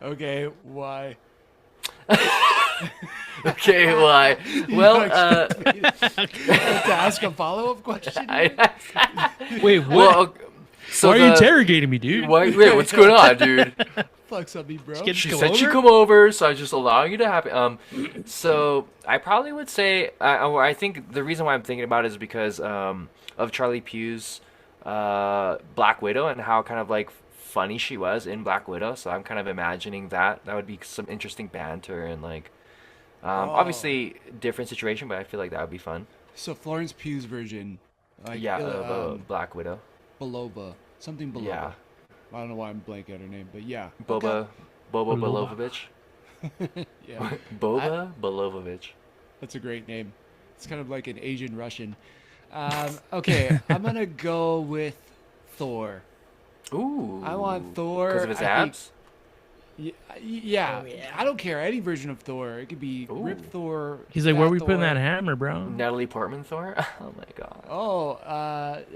Okay, why?
Okay, why? Well,
To ask a follow-up question?
Wait, what?
well, so
why are you
the-
interrogating me, dude?
Wait, what's going on, dude?
Flex on me, bro.
Get-
She
Come
said she'd
over?
come over, so I just allowing you to happen. So I probably would say, I think the reason why I'm thinking about it is because of Charlie Pugh's Black Widow and how kind of like funny she was in Black Widow. So I'm kind of imagining that would be some interesting banter and like, obviously different situation, but I feel like that would be fun.
So Florence Pugh's version, like
Yeah, of Black Widow.
Belova, something Belova.
Yeah,
I don't know why I'm blanking on her name, but yeah.
Boba
Belova.
Belovovich.
Yeah,
Boba Belovovich.
that's a great name. It's kind of like an Asian Russian. Okay, I'm gonna go with Thor.
Ooh.
I want Thor.
Because of his
I think-
abs?
Yeah,
Oh, yeah.
I don't care. Any version of Thor. It could be
Ooh.
Rip Thor.
He's like,
Fat
where are we
Thor.
putting that hammer, bro?
Natalie Portman Thor? Oh my god.
Oh,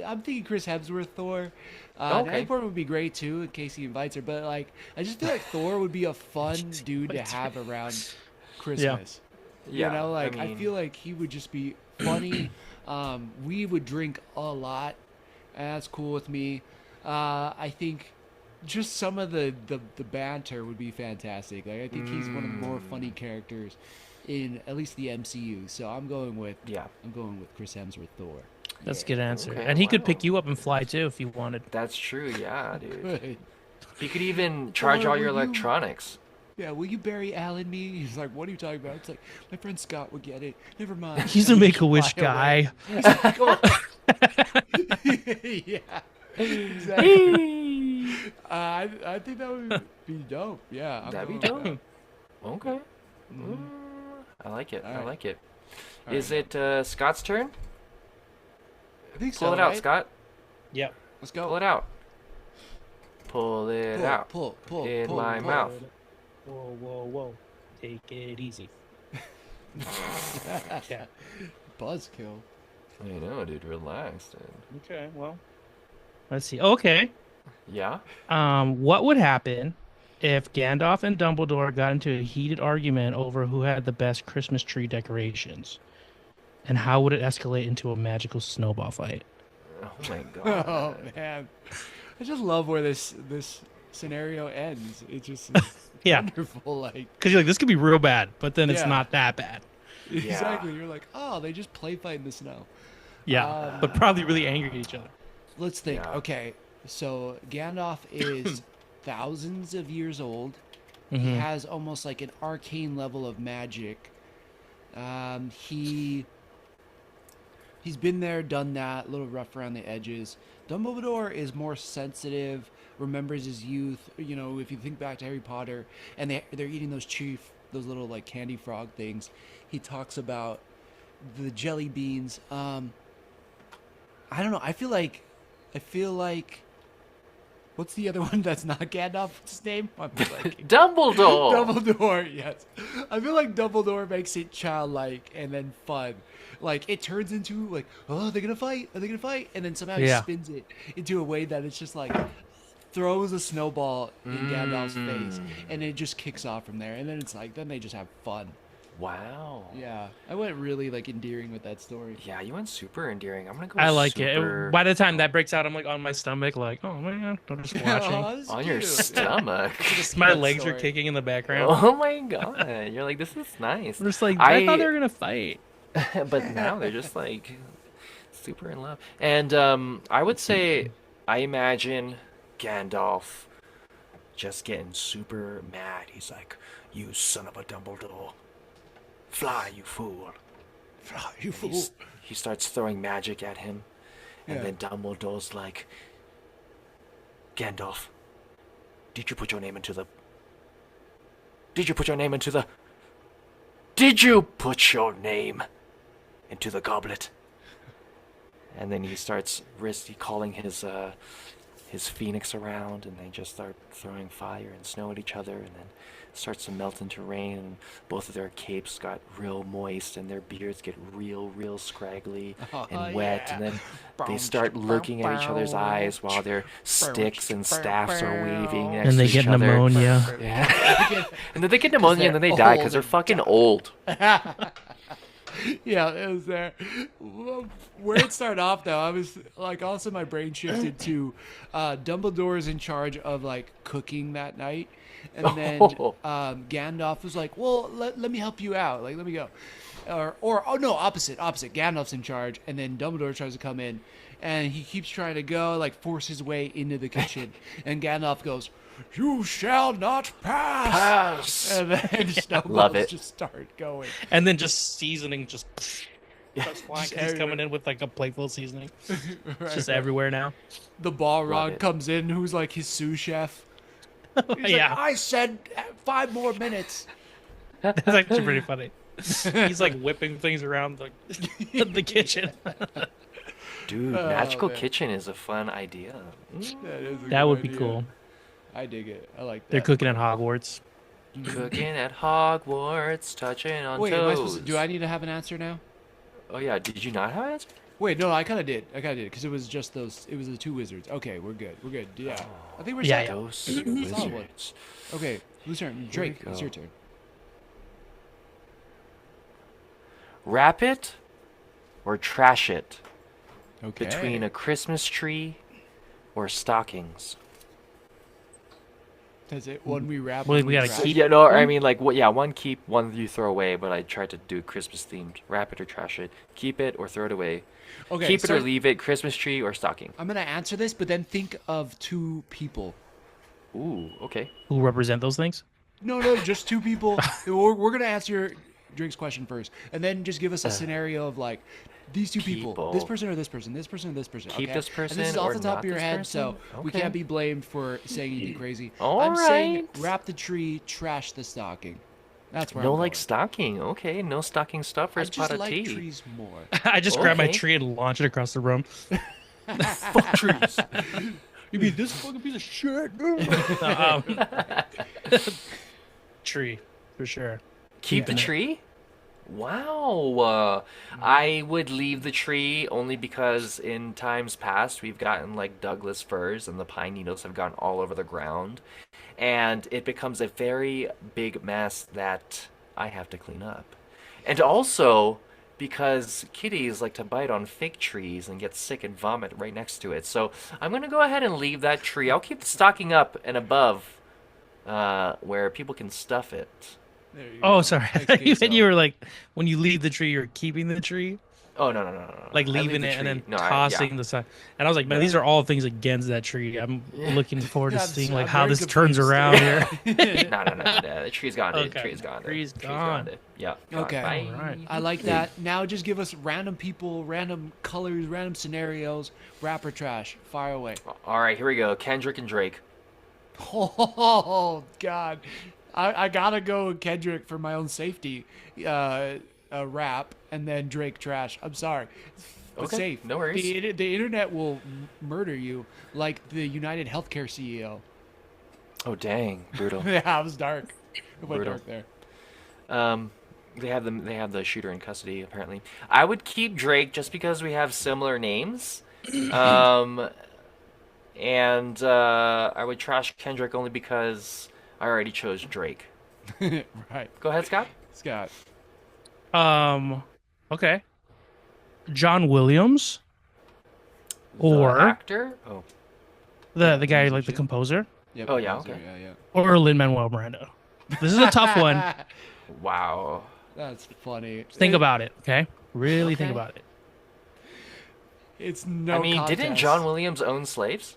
I'm thinking Chris Hemsworth Thor.
Okay.
Natalie Portman would be great too in case he invites her. But like, I just feel like Thor would be a fun dude to
invites her.
have around Christmas.
Yeah,
You know, like I
mean,
feel like he would just be funny. We would drink a lot, and that's cool with me. I think just some of the banter would be fantastic. Like I think he's one of the more funny characters in at least the MCU. So I'm going with
yeah.
Chris Hemsworth Thor.
That's a good answer.
Okay,
And he could pick
wow.
you up and fly too if you wanted.
That's true, yeah, dude.
Good.
He could even charge
Or
all your
will you-
electronics.
Yeah, will you bury Alan me? He's like, what are you talking about? It's like, my friend Scott would get it. Never mind.
He's a
And we
Make-A-Wish
fly away.
guy.
Come on. Yeah, exactly. I think that would be dope. Yeah, I'm
That'd be
going with
dope. Okay.
that. Mhm.
I like it. I
Alright.
like it.
All
Is
right.
it Scott's turn?
I think
Pull
so,
it out,
right?
Scott.
Yep.
Let's go.
Pull it out. Pull it out.
Pull.
In my
pull.
mouth.
Whoa. Take it easy. Yeah.
Buzzkill.
I know, dude. Relax, dude.
Okay, well. Let's see. Okay.
Yeah?
What would happen if Gandalf and Dumbledore got into a heated argument over who had the best Christmas tree decorations? And how would it escalate into a magical snowball fight?
Oh my god.
Oh man, I just love where this scenario ends. It just is
Yeah.
wonderful. Like
Because you're like, this could be real bad, but then it's
Yeah.
not that bad.
exactly, you're like, oh, they just play fight in the snow.
Yeah. But probably really angry at each other.
Let's think.
Yeah.
Okay, so Gandalf is thousands of years old. He
Mhm.
has almost like an arcane level of magic. He's been there, done that, a little rough around the edges. Dumbledore is more sensitive, remembers his youth. You know, if you think back to Harry Potter, and they're eating those little like candy frog things. He talks about the jelly beans. I don't know. I feel like, what's the other one that's not Gandalf's name? I'm blanking.
Dumbledore!
Dumbledore, yes. I feel like Dumbledore makes it childlike and then fun. Like, it turns into, like, oh, they're going to fight. Are they going to fight? And then somehow he
Yeah.
spins it into a way that it's just like, throws a snowball in Gandalf's face. And it just kicks off from there. And then it's like, then they just have fun.
Wow.
Yeah. I went really, like, endearing with that story.
Yeah, you went super endearing. I'm gonna go
I like
super...
it. By the time that breaks out, I'm like on my stomach, like, oh man, I'm just watching.
Oh, this is
On your
cute.
stomach.
My
That
legs are
story.
kicking in the background.
Oh my god. You're like, this is nice.
I'm just like, I thought they were gonna fight.
But now they're just like super in love. And I would say I imagine Gandalf just getting super mad. He's like, "You son of a Dumbledore, fly, you fool!"
You
And
fool.
he starts throwing magic at him, and
Yeah.
then Dumbledore's like, "Gandalf, did you put your name into the? Did you put your name into the? Did you put your name into the goblet?" And then he starts calling his phoenix around, and they just start throwing fire and snow at each other, and then starts to melt into rain, and both of their capes got real moist, and their beards get real scraggly and wet,
yeah.
and then they start looking at each other's eyes while their sticks and staffs are waving next
And they
to
get
each other.
pneumonia.
Yeah. And then they get pneumonia, and then they die because they're fucking old.
Yeah, it was there. Where it started off, though, I was like, also my brain shifted to Dumbledore is in charge of like cooking that night, and then
Oh.
Gandalf was like, "Well, let me help you out. Like, let me go." Or oh no, opposite. Gandalf's in charge, and then Dumbledore tries to come in, and he keeps trying to go, like, force his way into the kitchen, and Gandalf goes, "You shall not pass."
Pass.
And then snowballs
Love it.
just start going.
And then just seasoning just starts flying. 'Cause he's
everywhere.
coming in with like a plate full of seasoning.
Right,
Just
right.
everywhere now.
The Balrog
it.
comes in, who's like his sous chef. He's
Yeah.
like, I said 5 more minutes.
That's actually pretty funny. He's like whipping things around the kitchen.
Dude,
Oh,
Magical
man.
Kitchen is a fun idea.
That would be cool.
I dig it. I like that.
They're cooking at Hogwarts.
Cooking at Hogwarts, touching on
Wait, am I
toes.
supposed to, do I need to have an answer now?
Oh yeah, did you not have an answer?
Wait, no, I kind of did. Because it was just those. It was the 2 wizards. Okay, we're good. Yeah. I think we're
Yeah,
set.
yeah.
Those
Solid one.
wizards.
Okay, whose turn?
we
Drake,
go.
it's your turn.
Wrap it or trash it
Okay.
between a Christmas tree or stockings.
That's it. One we wrap.
Well,
one
we gotta
trash.
keep-
Yeah, no, I mean like what? Yeah, one keep, one you throw away. But I tried to do Christmas themed. Wrap it or trash it. Keep it or throw it away.
Okay,
Keep it or
so
leave it. Christmas tree or stocking.
I'm gonna answer this, but then think of two people.
Ooh, okay.
Who represent those things?
No, just two people. We're gonna answer Drake's question first, and then just give us a scenario of like these two people, this person or this person, this person or this person.
Keep
okay?
this person
And this is off
or
the top
not
of your
this
head,
person?
so we
Okay.
can't be blamed for saying anything crazy.
All
I'm saying
right.
wrap the tree, trash the stocking. That's where
No,
I'm
like
going.
stocking. Okay, no stocking
I
stuffers.
just
Pot of
like
tea.
trees more.
I just grab my
Okay.
tree and launch it across the room.
Fuck trees.
You mean this fucking piece of shit? Tree, for sure.
Keep the
Keeping it.
tree? Wow. I would leave the tree only because in times past we've gotten like Douglas firs and the pine needles have gone all over the ground. And it becomes a very big mess that I have to clean up. And also because kitties like to bite on fig trees and get sick and vomit right next to it. So I'm going to go ahead and leave that tree. I'll keep the stocking up and above where people can stuff it.
There you
Oh,
go.
sorry. I
Thanks,
thought you
Queso.
said you were like, when you leave the tree, you're keeping the tree,
Oh, no.
like
I leave
leaving
the
it and then
tree. No,
tossing the side. And I was like, man, these are all things against that tree. I'm looking forward to
Yeah,
seeing
I'm
like how
very
this turns
confused.
around here.
No. The tree's gone. Dude.
Okay.
Tree's gone. Dude.
Tree's
Tree's
gone.
dude. Yeah. gone.
Okay.
Bye.
Alright.
I like that. Now just give us random people, random colors, random scenarios. Rap or trash. Fire away.
All right. Here we go. Kendrick and Drake.
Oh God, I gotta go with Kendrick for my own safety. Rap and then Drake trash. I'm sorry, but
Okay,
safe.
no worries.
The internet will murder you like the United Healthcare CEO.
Oh dang, brutal.
Yeah, it was dark. It went
Brutal.
dark there.
They have them. They have the shooter in custody. Apparently, I would keep Drake just because we have similar names. And I would trash Kendrick only because I already chose Drake.
Right,
Go ahead, Scott.
Scott.
Okay. John Williams
The
or
actor. Oh,
the guy like the composer
Yep,
Oh, yeah,
composer,
okay.
yeah.
or Lin-Manuel Miranda. This is a tough one.
wow.
That's funny.
Think about it, okay? Really think
Okay.
about it.
It's no.
I mean, didn't
contest.
John Williams own slaves?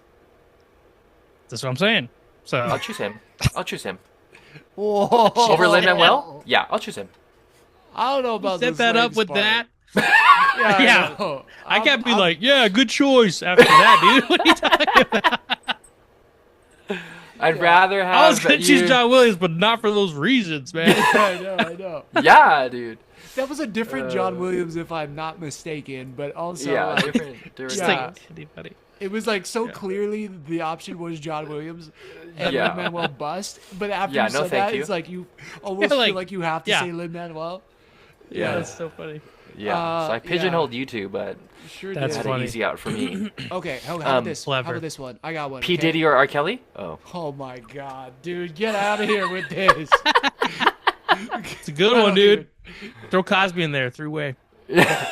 That's what I'm saying.
I'll
So
choose him. I'll choose him.
Whoa.
Over Lin-Manuel? Yeah, I'll choose him.
I don't know about
set
the
that up
slaves
with
part.
that.
Yeah.
Yeah.
know.
I can't be like, yeah, good choice after that, dude. What are you talking about?
I'd rather have
I was gonna
you...
choose John Williams, but not for those reasons, man.
I know.
Yeah, dude.
That was a different John Williams, if I'm not mistaken. But also,
Yeah,
like,
different.
Just
Yeah.
like anybody.
it was like so clearly the option was John Williams and
Yeah.
Lin-Manuel bust. But after
Yeah,
you
no,
said
thank
that,
you.
it's like you almost
Yeah, like-
feel like you have to
yeah.
say Lin-Manuel.
Yeah, that's so funny.
Yeah, so I pigeonholed you two, but
Sure
That's
had
did.
an
funny.
easy out for me.
Okay, how about this? How
clever.
about this one? I got one.
P.
okay?
Diddy or R. Kelly? Oh.
Oh my God, dude, get out of here with this.
It's a good one, dude. Throw Cosby in there, three-way.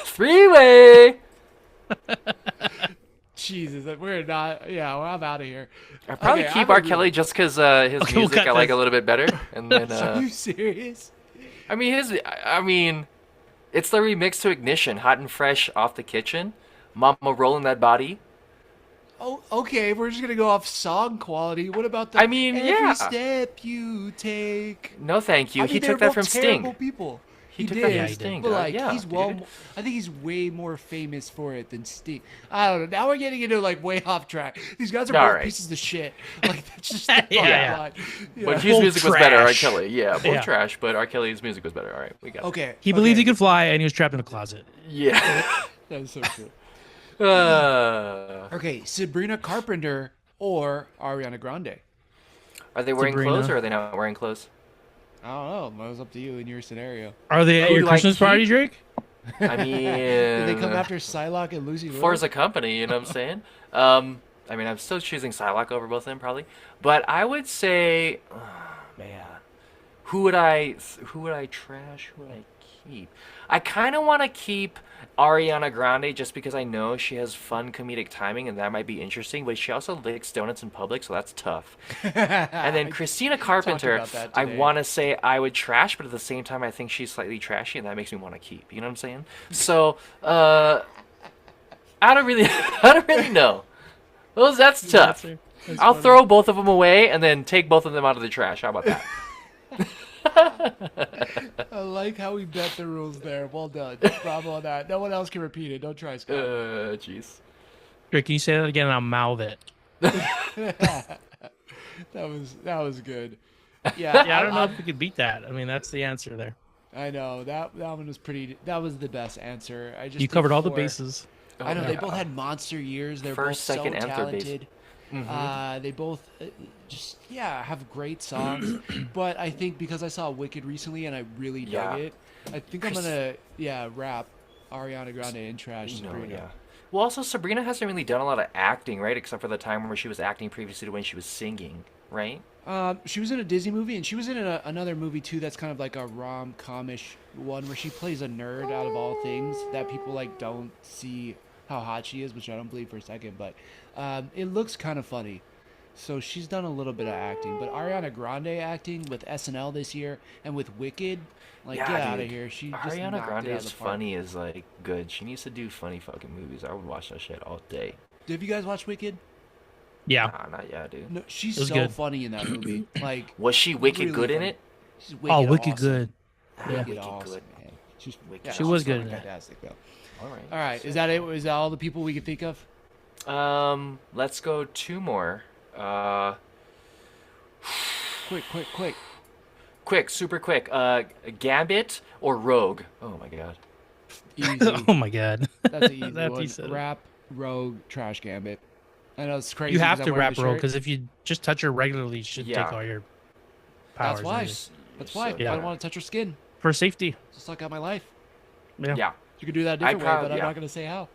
Three-way!
Jesus, we're not. Yeah, well, I'm out of here.
I'd probably
Okay,
keep
I'm
R.
agree.
Kelly just because his
Okay, we'll
music
cut
I like
this.
a little bit better. And then,
Are you serious?
I mean, it's the remix to Ignition, hot and fresh off the kitchen. Mama rolling that body.
Oh, okay. We're just gonna go off song quality. What about the?
I mean,
every
yeah.
step you take.
No, thank you.
I mean,
He
they're
took that
both
from
terrible
Sting.
People.
He took
did.
that
Yeah,
from
he did.
Sting.
But
dog.
like,
yeah,
he's
dude.
well. I think he's way more famous for it than Sting. I don't know. Now we're getting into like way off track. These guys are both
Alright.
pieces of shit. Like that's just the
Yeah.
bottom line. Yeah.
But his
Both
music was better, R.
trash.
Kelly. Yeah, both
Yeah.
trash, but R. Kelly's music was better. All right, we got it.
Okay.
He believed he
okay.
could fly, and he was trapped in a closet.
Yeah.
That's so true. Okay, Sabrina Carpenter or Ariana Grande.
Are they wearing
Sabrina.
clothes or are they not wearing clothes?
I don't know. It was up to you in your scenario.
Are they at
Who
your
do I
Christmas party,
keep?
Drake?
I mean,
Did they come after Psylocke and Lucy Liu?
Forza Company, you know what I'm saying? I mean, I'm still choosing Psylocke over both of them probably, but I would say, oh, man, who would I trash? Who would I keep. I kind of want to keep Ariana Grande just because I know she has fun comedic timing and that might be interesting, but she also licks donuts in public, so that's tough. And then Christina Carpenter,
about that
I
today.
want to say I would trash, but at the same time I think she's slightly trashy and that makes me want to keep. You know what I'm saying? So, I don't really know. That's tough.
That's
I'll
funny.
throw both of them away and then take both of them out of the trash. How about that?
I like how we bet the rules there. Well done. Bravo on that. No one else can repeat it. Don't try, Scott.
Jeez.
Drake, can you say that again and I'll mouth it?
That was good. Yeah,
Yeah, I don't know if we could beat that. I mean, that's the answer there.
I know that one was pretty. That was the best answer. I just
You
did
covered all the
4.
bases.
I know they
Yeah.
both had monster years. They're
First,
both
second,
so
and third base.
talented. They both just have great songs. But I think because I saw Wicked recently and I really dug
Yeah.
it, I think I'm gonna rap Ariana Grande and trash Sabrina.
Yeah. Well, also Sabrina hasn't really done a lot of acting, right? Except for the time where she was acting previously to when she was singing, right?
She was in a Disney movie, and she was in another movie too. That's kind of like a rom-comish one where she plays a nerd out of all things that people like don't see how hot she is, which I don't believe for a second. But it looks kind of funny. So she's done a little bit of acting, but Ariana Grande acting with SNL this year and with Wicked, like get out of
dude.
here. She just
Ariana
knocked
Grande
it out of
is
the park.
funny is like good. She needs to do funny fucking movies. I would watch that shit all day.
Have you guys watched Wicked?
Yeah.
Nah, not yet, dude.
No, she's
It was
so
good.
funny in that movie. Like
Was she wicked
really
good in
funny.
it?
She's
Oh, wicked
awesome.
good. Yeah.
Wicked
Wicked
awesome,
good.
man. She's,
Wicked
She was
she's
good
fucking
in that.
fantastic though.
All right.
All right, is that it? Is that all the people we can think of?
Let's go 2 more.
Quick.
Super quick. Gambit or Rogue? Oh my god.
Easy.
Oh my god.
That's an easy
That
one.
piece of-
Rap, Rogue, Trash Gambit. I know it's crazy.
You have
'cause
to
I'm wearing
wrap
the
roll
shirt.
because if you just touch her regularly, you should
Yeah.
take all your powers.
That's why.
and
That's why.
So
I
Yeah.
don't want to touch her skin.
For safety.
Just suck out my life.
Yeah.
Yeah.
You could do that a
I'd
different way,
prob-
but I'm
yeah.
not going to say how.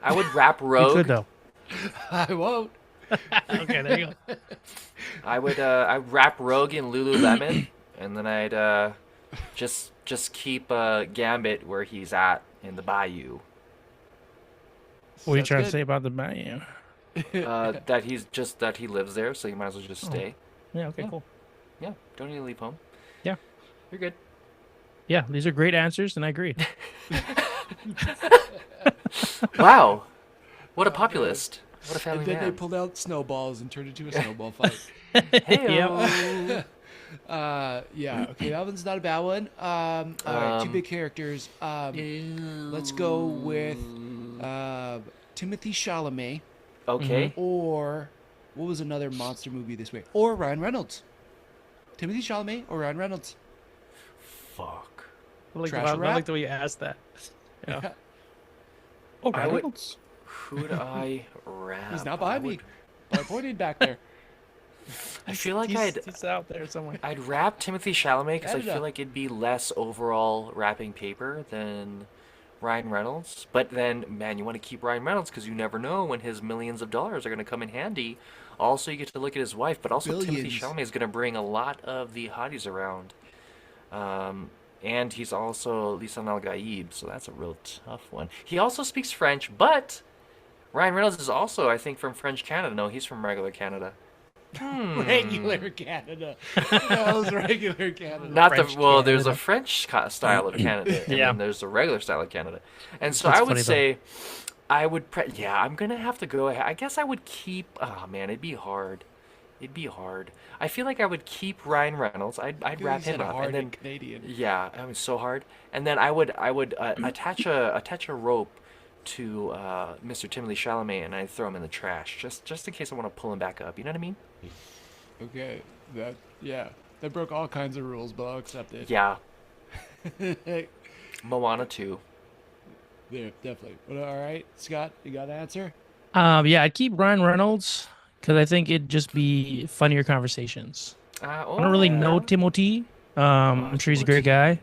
I would rap
You
Rogue.
could though.
I won't.
Okay, there you go.
I'd wrap Rogue in Lululemon, and then I'd just keep Gambit where he's at in the bayou.
What are you
Sounds
trying to
good.
say about the bayou?
That he lives there, so you might as well just stay.
Yeah, okay,
Yeah.
cool.
Yeah, don't need to leave home.
Yeah.
You're good.
Yeah, these are great answers, and I agree.
Wow, what a populist! What a family
And then they
man.
pulled out snowballs and turned it into a snowball fight.
Hey,
Yeah, okay, that one's not a bad one. All right, 2 big characters. Let's go with Timothy Chalamet,
okay.
or what was another monster movie this week? Or Ryan Reynolds. Timothy Chalamet or Ryan Reynolds.
Fuck.
I like,
Trash
I
rap?
like the way you asked that. Yeah. Oh,
I
Ryan
would-
Reynolds.
Who'd I rap?
He's not behind me, but I pointed back there.
I feel like
He's out there somewhere.
I'd rap Timothy Chalamet because I
Canada.
feel like it'd be less overall wrapping paper than Ryan Reynolds. But then, man, you want to keep Ryan Reynolds because you never know when his millions of dollars are going to come in handy. Also, you get to look at his wife, but also Timothy
Billions.
Chalamet is going to bring a lot of the hotties around. And he's also Lisan Al Gaib, so that's a real tough one. He also speaks French, but Ryan Reynolds is also, I think, from French Canada. No, he's from regular Canada.
Regular Canada. That was regular Canada.
Not
French
there's a
Canada.
French style of Canada, and
Yeah.
then there's the regular style of Canada. And so
That's
I would
funny, though.
say, I'm gonna have to go ahead. I guess I would keep. Oh man, it'd be hard. It'd be hard. I feel like I would keep Ryan Reynolds. I'd wrap him up,
hard
and then
in Canadian.
yeah, I was so hard. And then I would attach a rope to Mr. Timothy Chalamet, and I'd throw him in the trash, just in case I want to pull him back up. You know what I mean?
Okay, that broke all kinds of rules, but I'll accept it.
Yeah. Moana 2.
Yeah, definitely. Well, all right, Scott, you got an answer?
Yeah, I'd keep Ryan Reynolds because I think it'd just be funnier conversations. I don't really know Timothy. I'm sure he's a great guy,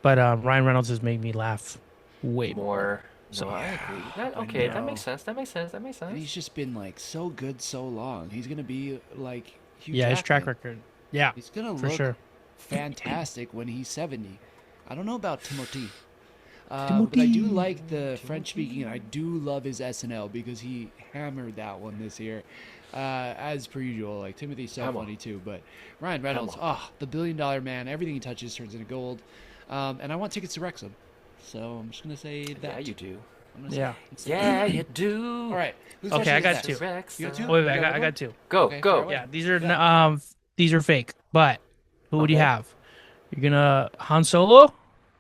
but Ryan Reynolds has made me laugh way more.
More.
So,
No, I agree. That
know.
makes sense. That makes sense.
And he's just been like so good so long. He's gonna be like Hugh
Yeah, his track
Jackman.
record. Yeah,
He's gonna
for
look
sure.
fantastic when he's 70. I don't know about Timothy. But I do like the French speaking, and I do love his SNL because he hammered that one this year, as per usual. Like Timothy's so funny too, but Ryan Reynolds, the $1 billion man, everything he touches turns into gold. And I want tickets to Wrexham, so I'm just gonna say that.
Yeah, you do.
Yeah.
Yeah, you do.
All right. Whose
Okay, I
question
got
is
two.
next? You got two?
Wait,
You
I
one?
got two.
Go,
Okay,
go.
fire away.
Yeah, these are fake. But who would you
Okay.
have? You're gonna Han Solo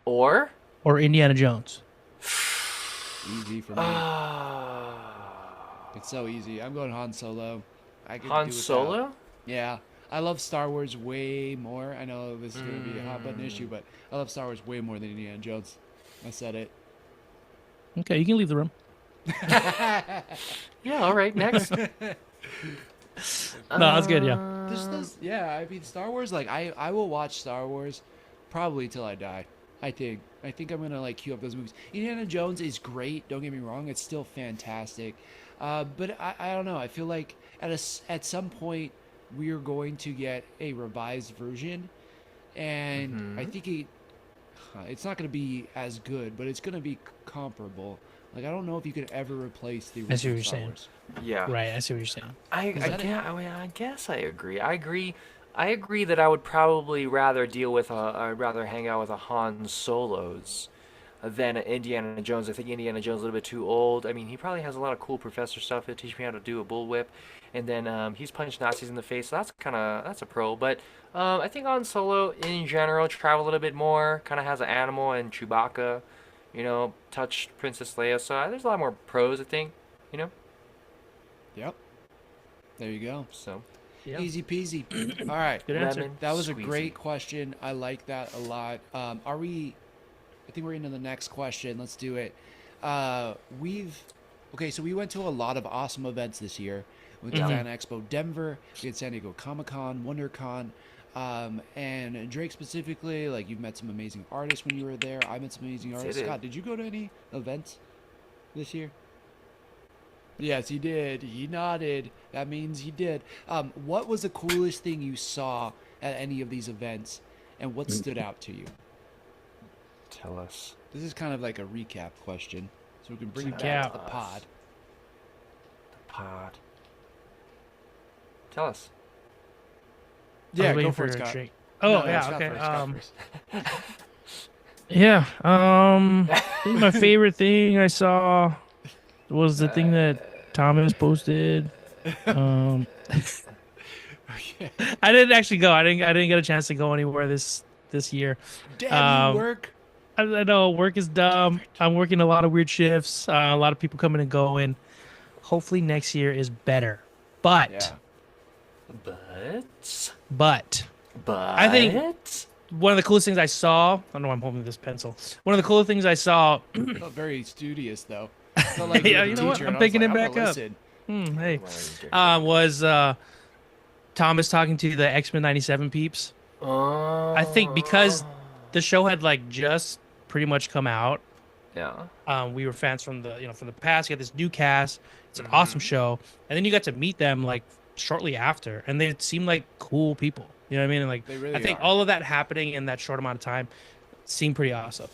Or
or Indiana Jones?
Easy for me. It's so easy. I'm going Han Solo. I could
Han
do without.
Solo?
Yeah. I love Star Wars way more. I know this is going to be a hot button issue, but I love Star Wars way more than Indiana Jones. I said it.
Okay, you can leave the room.
Yeah, all right, next.
No, that's good. Yeah.
Yeah, I mean, Star Wars, like, I will watch Star Wars probably till I die. I think I'm going to, like, queue up those movies. Indiana Jones is great. Don't get me wrong. It's still fantastic. But I don't know. I feel like at some point we are going to get a revised version. And I think it's not going to be as good, but it's going to be comparable. Like, I don't know if you could ever replace the
I see what
original
you're
Star
saying.
Wars.
Yeah.
Right. I see what you're saying.
I guess I agree. I agree that I would probably rather I'd rather hang out with a Han Solos than an Indiana Jones. I think Indiana Jones is a little bit too old. I mean, he probably has a lot of cool professor stuff to teach me how to do a bullwhip, and then he's punched Nazis in the face. So that's a pro. But I think Han Solo in general travel a little bit more. Kind of has an animal and Chewbacca, touched Princess Leia. So there's a lot more pros, I think.
Yep. There you go.
So.
Yeah.
Easy peasy. All right.
Good answer.
Lemon
That was a
squeezy.
great question. I like that a lot. I think we're into the next question. Let's do it. So we went to a lot of awesome events this year. We went to Fan Expo Denver, we had San Diego Comic-Con, WonderCon, and Drake specifically, like, you've met some amazing artists when you were there. I met some amazing artists. Scott, did you go to any events this year? Yes, he did. He nodded. That means he did. What was the coolest thing you saw at any of these events, and what stood out to you?
Tell us.
This is kind of like a recap question, so we can bring it back to the pod.
Tell us.
Yeah,
waiting
go for it, Scott.
Drake.
No,
yeah,
Scott
okay.
first, Scott first.
Yeah. I think my favorite thing I saw was the thing that Thomas posted. I didn't actually go. I didn't get a chance to go anywhere this year.
Damn, you work.
I know work is dumb. I'm working a lot of weird shifts. A lot of people coming and going. Hopefully next year is better. But
Yeah.
but I think one of the coolest things I saw. I don't know why I'm holding this pencil. One of the coolest things I saw.
Felt very studious though. Felt like
Yeah,
you
you
were
know
a
what?
teacher,
I'm
and I was
picking
like,
it
I'm
back
gonna
up.
listen.
Hey, was Thomas talking to the X-Men '97 peeps? I think because the show had like just pretty much come out.
Yeah.
We were fans from the past. You had this new cast. It's an awesome show, and then you got to meet them like shortly after, and they seemed like cool people. You know what I mean? And like
They really
I think
are.
all of that happening in that short amount of time seemed pretty awesome.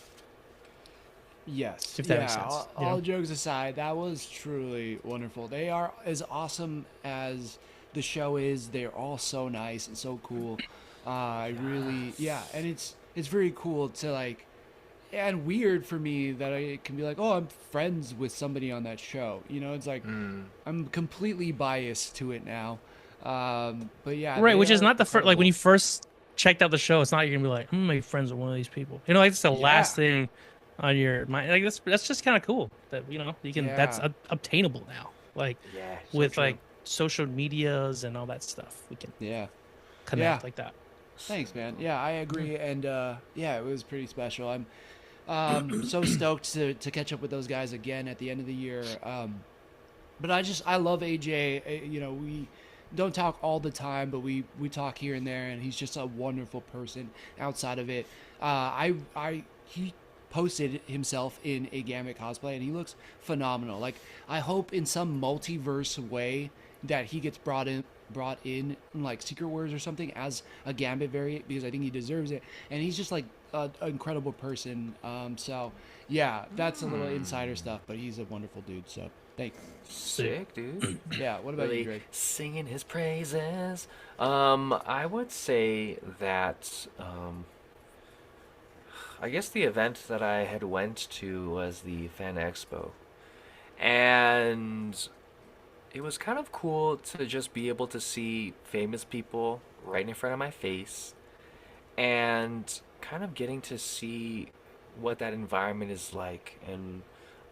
Yes.
If that makes sense,
All jokes aside, that was truly wonderful. They are as awesome as the show is. They're all so nice and so cool. And it's very cool to like, and weird for me that I can be like, oh, I'm friends with somebody on that show. It's like I'm completely biased to it now. But yeah,
Right,
they
which is
are
not the first. Like when you
incredible.
first checked out the show, it's not you're gonna be like, I'm gonna make friends with one of these people. Like it's the last thing on your mind. Like that's just kind of cool that you can. That's obtainable now. Like with like social medias and all that stuff, we can connect like that.
Thanks, man. Yeah, I agree, and it was pretty special. I'm so stoked to catch up with those guys again at the end of the year. But I love AJ. We don't talk all the time, but we talk here and there, and he's just a wonderful person. Outside of it, he posted himself in a Gambit cosplay, and he looks phenomenal. Like, I hope in some multiverse way that he gets brought in like Secret Wars or something as a Gambit variant, because I think he deserves it. And he's just like an incredible person. So yeah, that's a little insider stuff, but he's a wonderful dude. So thanks.
Sick, dude.
Yeah. What about you,
Really
Drake?
singing his praises. I would say that I guess the event that I had went to was the Fan Expo, and it was kind of cool to just be able to see famous people right in front of my face and kind of getting to see what that environment is like and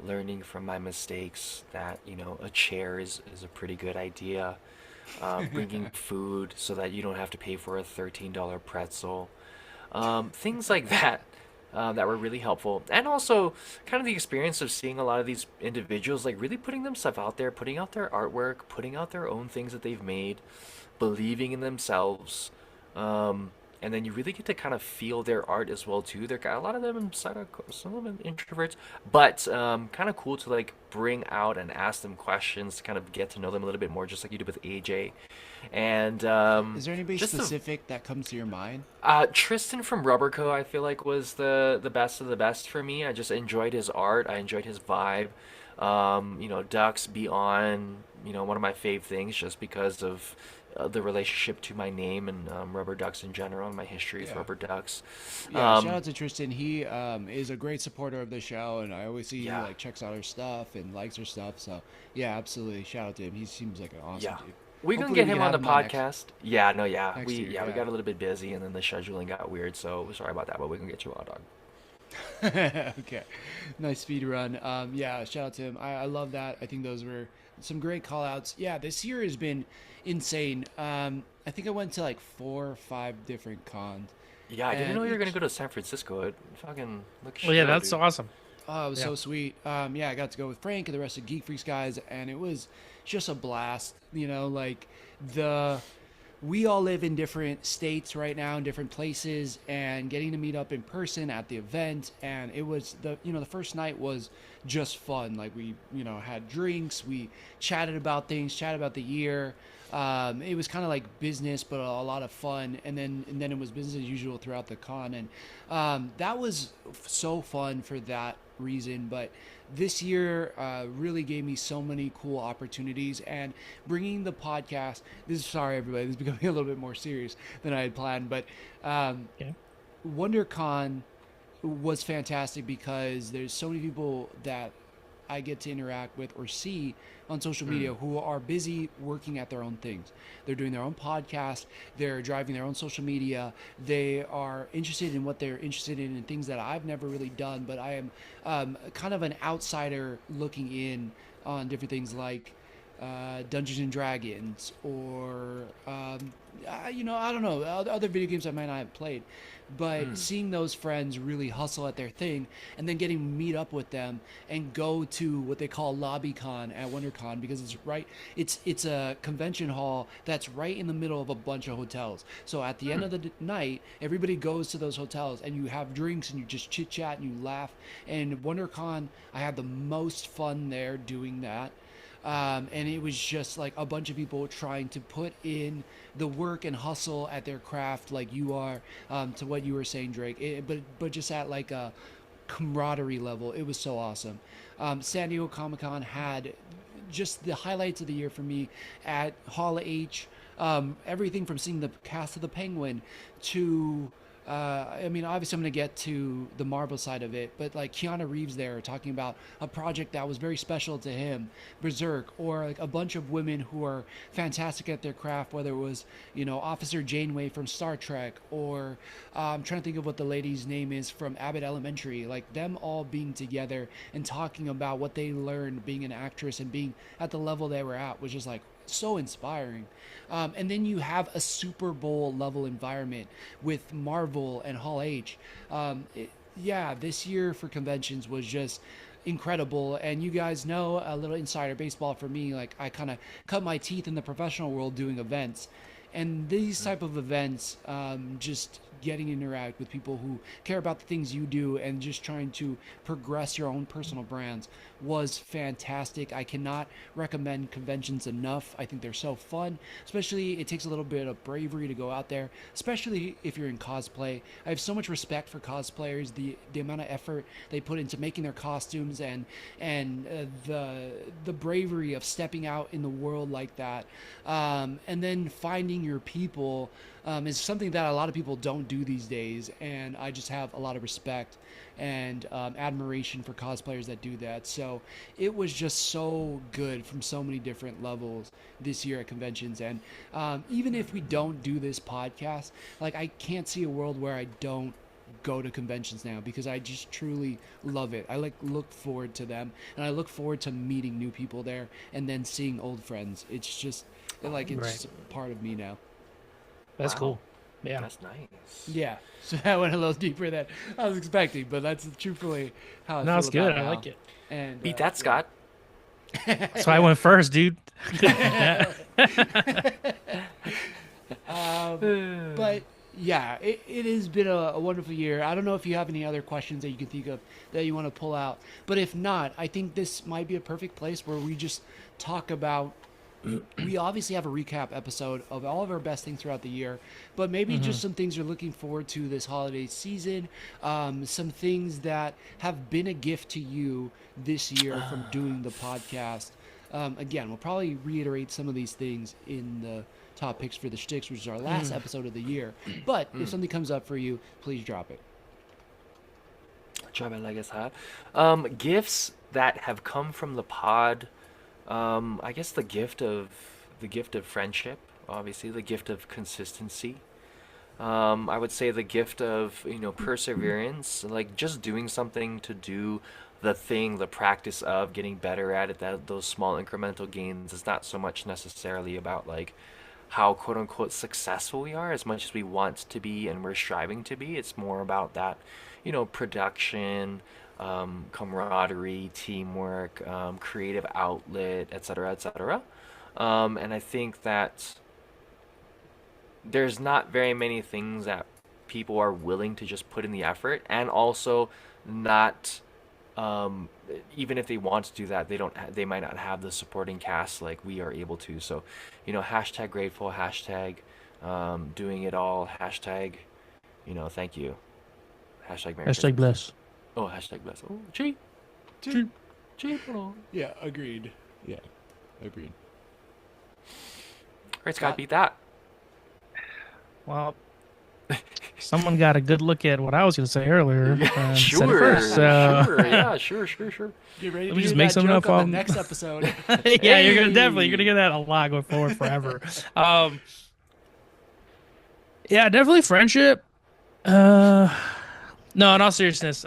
learning from my mistakes that, a chair is a pretty good idea. Bringing food so that you don't have to pay for a $13 pretzel. Things like that. That were really helpful, and also kind of the experience of seeing a lot of these individuals like really putting themselves out there, putting out their artwork, putting out their own things that they've made, believing in themselves, and then you really get to kind of feel their art as well too. They're got a lot of them inside, some of them introverts, but kind of cool to like bring out and ask them questions to kind of get to know them a little bit more, just like you did with AJ. And
Is there anybody
just
specific that comes to your mind?
Tristan from Rubber Co. I feel like was the best of the best for me. I just enjoyed his art. I enjoyed his vibe. Ducks Beyond, one of my fave things just because of the relationship to my name and rubber ducks in general and my history with
Yeah.
rubber ducks.
Yeah, shout out to Tristan. He is a great supporter of the show, and I always see
Yeah.
he like checks out our stuff and likes our stuff. So yeah, absolutely. Shout out to him. He seems like an awesome
Yeah.
dude.
We can
Hopefully
get
we
him
can
on the
have him on next-
podcast. Yeah, no, yeah.
next
We
year,
we
yeah.
got a little bit busy and then the scheduling got weird, so sorry about that, but we can get you on, dog.
Okay, nice speed run. Yeah, shout out to him. I love that. I think those were some great call outs. Yeah, this year has been insane. I think I went to like 4 or 5 different cons.
Yeah, I didn't
And
know you were
each-
gonna go to San Francisco. It fucking look
Well, yeah,
show,
that's
dude.
awesome.
Oh, it was
Yeah.
so sweet. Yeah, I got to go with Frank and the rest of Geek Freaks guys, and it was just a blast. Like we all live in different states right now, in different places, and getting to meet up in person at the event. And it was the first night was just fun. Like we, had drinks, we chatted about things, chatted about the year. It was kind of like business, but a lot of fun. And then it was business as usual throughout the con. And that was so fun for that reason. But this year really gave me so many cool opportunities, and bringing the podcast. Sorry everybody, this is becoming a little bit more serious than I had planned, but
Okay.
WonderCon was fantastic because there's so many people that I get to interact with or see on social media who are busy working at their own things. They're doing their own podcast, they're driving their own social media, they are interested in what they're interested in and things that I've never really done, but I am kind of an outsider looking in on different things like Dungeons and Dragons, or I don't know, other video games I might not have played, but seeing those friends really hustle at their thing, and then getting to meet up with them and go to what they call LobbyCon at WonderCon, because it's a convention hall that's right in the middle of a bunch of hotels. So at the end of the night, everybody goes to those hotels and you have drinks and you just chit chat and you laugh. And WonderCon, I had the most fun there doing that. And it was just like a bunch of people trying to put in the work and hustle at their craft, like you are, to what you were saying, Drake. But just at like a camaraderie level, it was so awesome. San Diego Comic-Con had just the highlights of the year for me at Hall H. Everything from seeing the cast of the Penguin to obviously I'm going to get to the Marvel side of it, but like Keanu Reeves there talking about a project that was very special to him, Berserk, or like a bunch of women who are fantastic at their craft, whether it was, Officer Janeway from Star Trek, or I'm trying to think of what the lady's name is from Abbott Elementary, like them all being together and talking about what they learned being an actress and being at the level they were at was just like so inspiring. And then you have a Super Bowl level environment with Marvel and Hall H. This year for conventions was just incredible. And you guys know, a little insider baseball for me, like I kind of cut my teeth in the professional world doing events. And these type of events just getting to interact with people who care about the things you do and just trying to progress your own personal brands was fantastic. I cannot recommend conventions enough. I think they're so fun, especially it takes a little bit of bravery to go out there, especially if you're in cosplay. I have so much respect for cosplayers, the amount of effort they put into making their costumes and the bravery of stepping out in the world like that, and then finding your people is something that a lot of people don't do these days, and I just have a lot of respect and admiration for cosplayers that do that. So it was just so good from so many different levels this year at conventions. And even if we don't do this podcast, like, I can't see a world where I don't go to conventions now, because I just truly love it. I look forward to them, and I look forward to meeting new people there and then seeing old friends. It's just like it's just a part of me now.
That's cool. Yeah,
that's nice.
Yeah, so that went a little deeper than I was expecting, but that's truthfully how I feel.
No, it's good.
about
I
now.
like it.
And
Beat that, Scott.
So I went first, dude.
But yeah, it has been a wonderful year. I don't know if you have any other questions that you can think of that you want to pull out, but if not, I think this might be a perfect place where we just talk about. We obviously have a recap episode of all of our best things throughout the year, but maybe just some things you're looking forward to this holiday season, some things that have been a gift to you this year from doing the podcast. Again, we'll probably reiterate some of these things in the top picks for the Shticks, which is our last episode of the year. But if something comes up for you, please drop it.
Drop it like it's hot. Gifts that have come from the pod. I guess the gift of friendship, obviously the gift of consistency. I would say the gift of perseverance, like just doing something to do the thing, the practice of getting better at it. That those small incremental gains is not so much necessarily about like how quote unquote successful we are as much as we want to be and we're striving to be. It's more about that, production. Camaraderie, teamwork, creative outlet, etc., etc. And I think that there's not very many things that people are willing to just put in the effort, and also not, even if they want to do that, they might not have the supporting cast like we are able to. So, hashtag grateful, hashtag doing it all, hashtag, thank you, hashtag Merry
Hashtag
Christmas.
bless.
Oh, hashtag bless. Oh, cheap.
Yeah, agreed. Yeah, agreed.
All right, Scott, beat that.
Well, someone got a good look at what I was going to say earlier. Said it
Sure,
first, so.
sure, yeah, sure.
Get ready
Let
to
me just
do
make
that
some
joke
up
on
on-
the next episode.
Yeah, you're gonna get that a lot going forward forever. Yeah, definitely friendship. No, in all seriousness,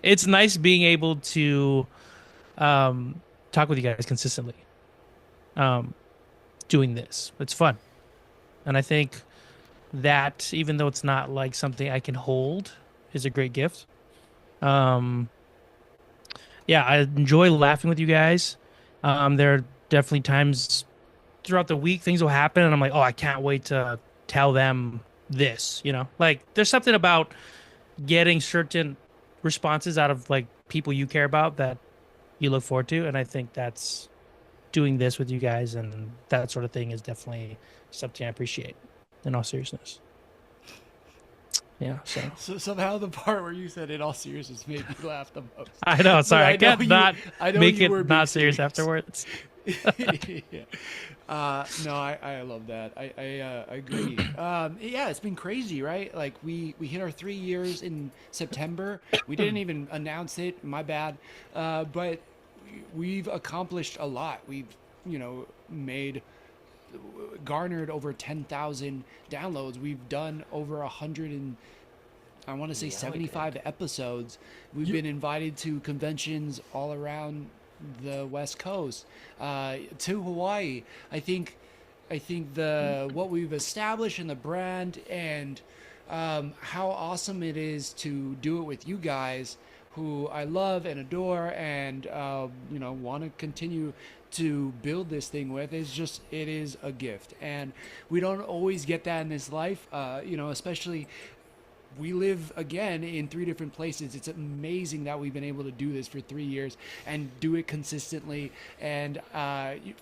it's nice being able to talk with you guys consistently. Doing this, it's fun, and I think that even though it's not like something I can hold, is a great gift. Yeah, I enjoy laughing with you guys. There are definitely times throughout the week things will happen, and I'm like, oh, I can't wait to tell them this. Like there's something about getting certain responses out of like people you care about that you look forward to, and I think that's doing this with you guys and that sort of thing is definitely something I appreciate. In all seriousness. Yeah,
So somehow the part where you said "in all seriousness" made me laugh the most.
I know. Sorry, I can't not make it
were being
not serious afterwards.
Yeah. No, I love that. I agree. Yeah, it's been crazy, right? Like we hit our 3 years in September. We didn't even announce it. My bad. But we've accomplished a lot. We've garnered over 10,000 downloads. We've done over 75 episodes. We've been invited to conventions all around the West Coast, to Hawaii. I think what we've established in the brand and how awesome it is to do it with you guys who I love and adore and want to continue to build this thing with. It is a gift, and we don't always get that in this life. Especially we live again in 3 different places. It's amazing that we've been able to do this for 3 years and do it consistently and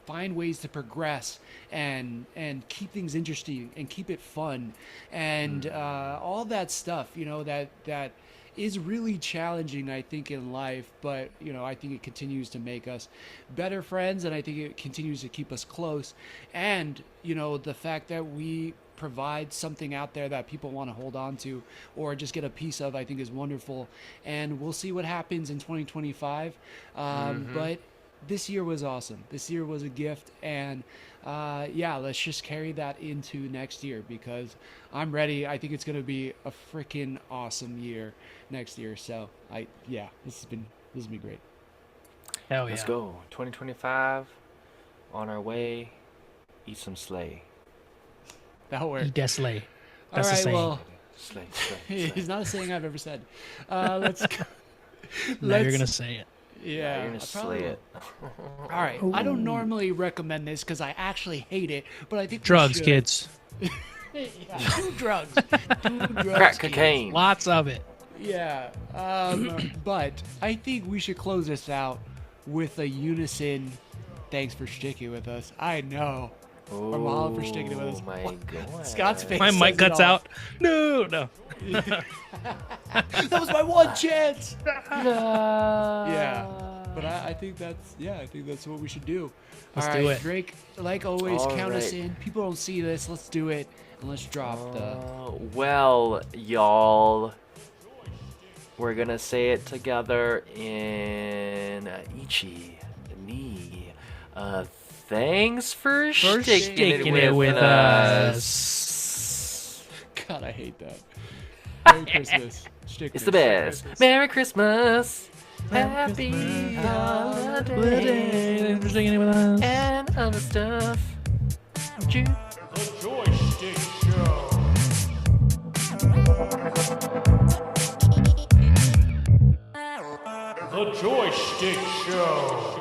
find ways to progress and keep things interesting and keep it fun and all that stuff, that is really challenging, I think, in life, but I think it continues to make us better friends, and I think it continues to keep us close. And the fact that we provide something out there that people want to hold on to or just get a piece of, I think is wonderful. And we'll see what happens in 2025. But this year was awesome. This year was a gift, and let's just carry that into next year because I'm ready. I think it's going to be a freaking awesome year next year. So this has been great.
Hell yeah.
Let's go. 2025 on our way. Eat some slay.
That'll work.
Eat that slay.
All
That's the
right,
saying.
well,
Slay.
it's not a saying I've ever said. Let's go.
Now you're gonna say it.
Yeah,
you're gonna slay it.
All right. I don't normally recommend this because I actually hate it, but I think we
Drugs,
should.
kids.
Do drugs. Do drugs.
Crack
kids.
cocaine.
Lots of it.
Yeah. But I think we should close this out with a unison. Thanks for sticking with us. I know. Or Mahalo for sticking it with us.
Oh my god.
Scott's face.
My
says
mic
it
cuts
all.
out. No.
That was my one chance.
No.
Yeah. But I think that's what we should do.
Let's
All
do
right,
it.
Drake, like always,
All
count us
right.
in. People don't see this. Let's do it. And let's drop the.
Well, y'all, we're gonna say it together in Ichi ni. Thanks for sticking it with us.
God, I hate that. Merry Christmas.
It's the best. Merry Christmas. Happy holidays. And other stuff.
The Joystick Show. The Joystick Show.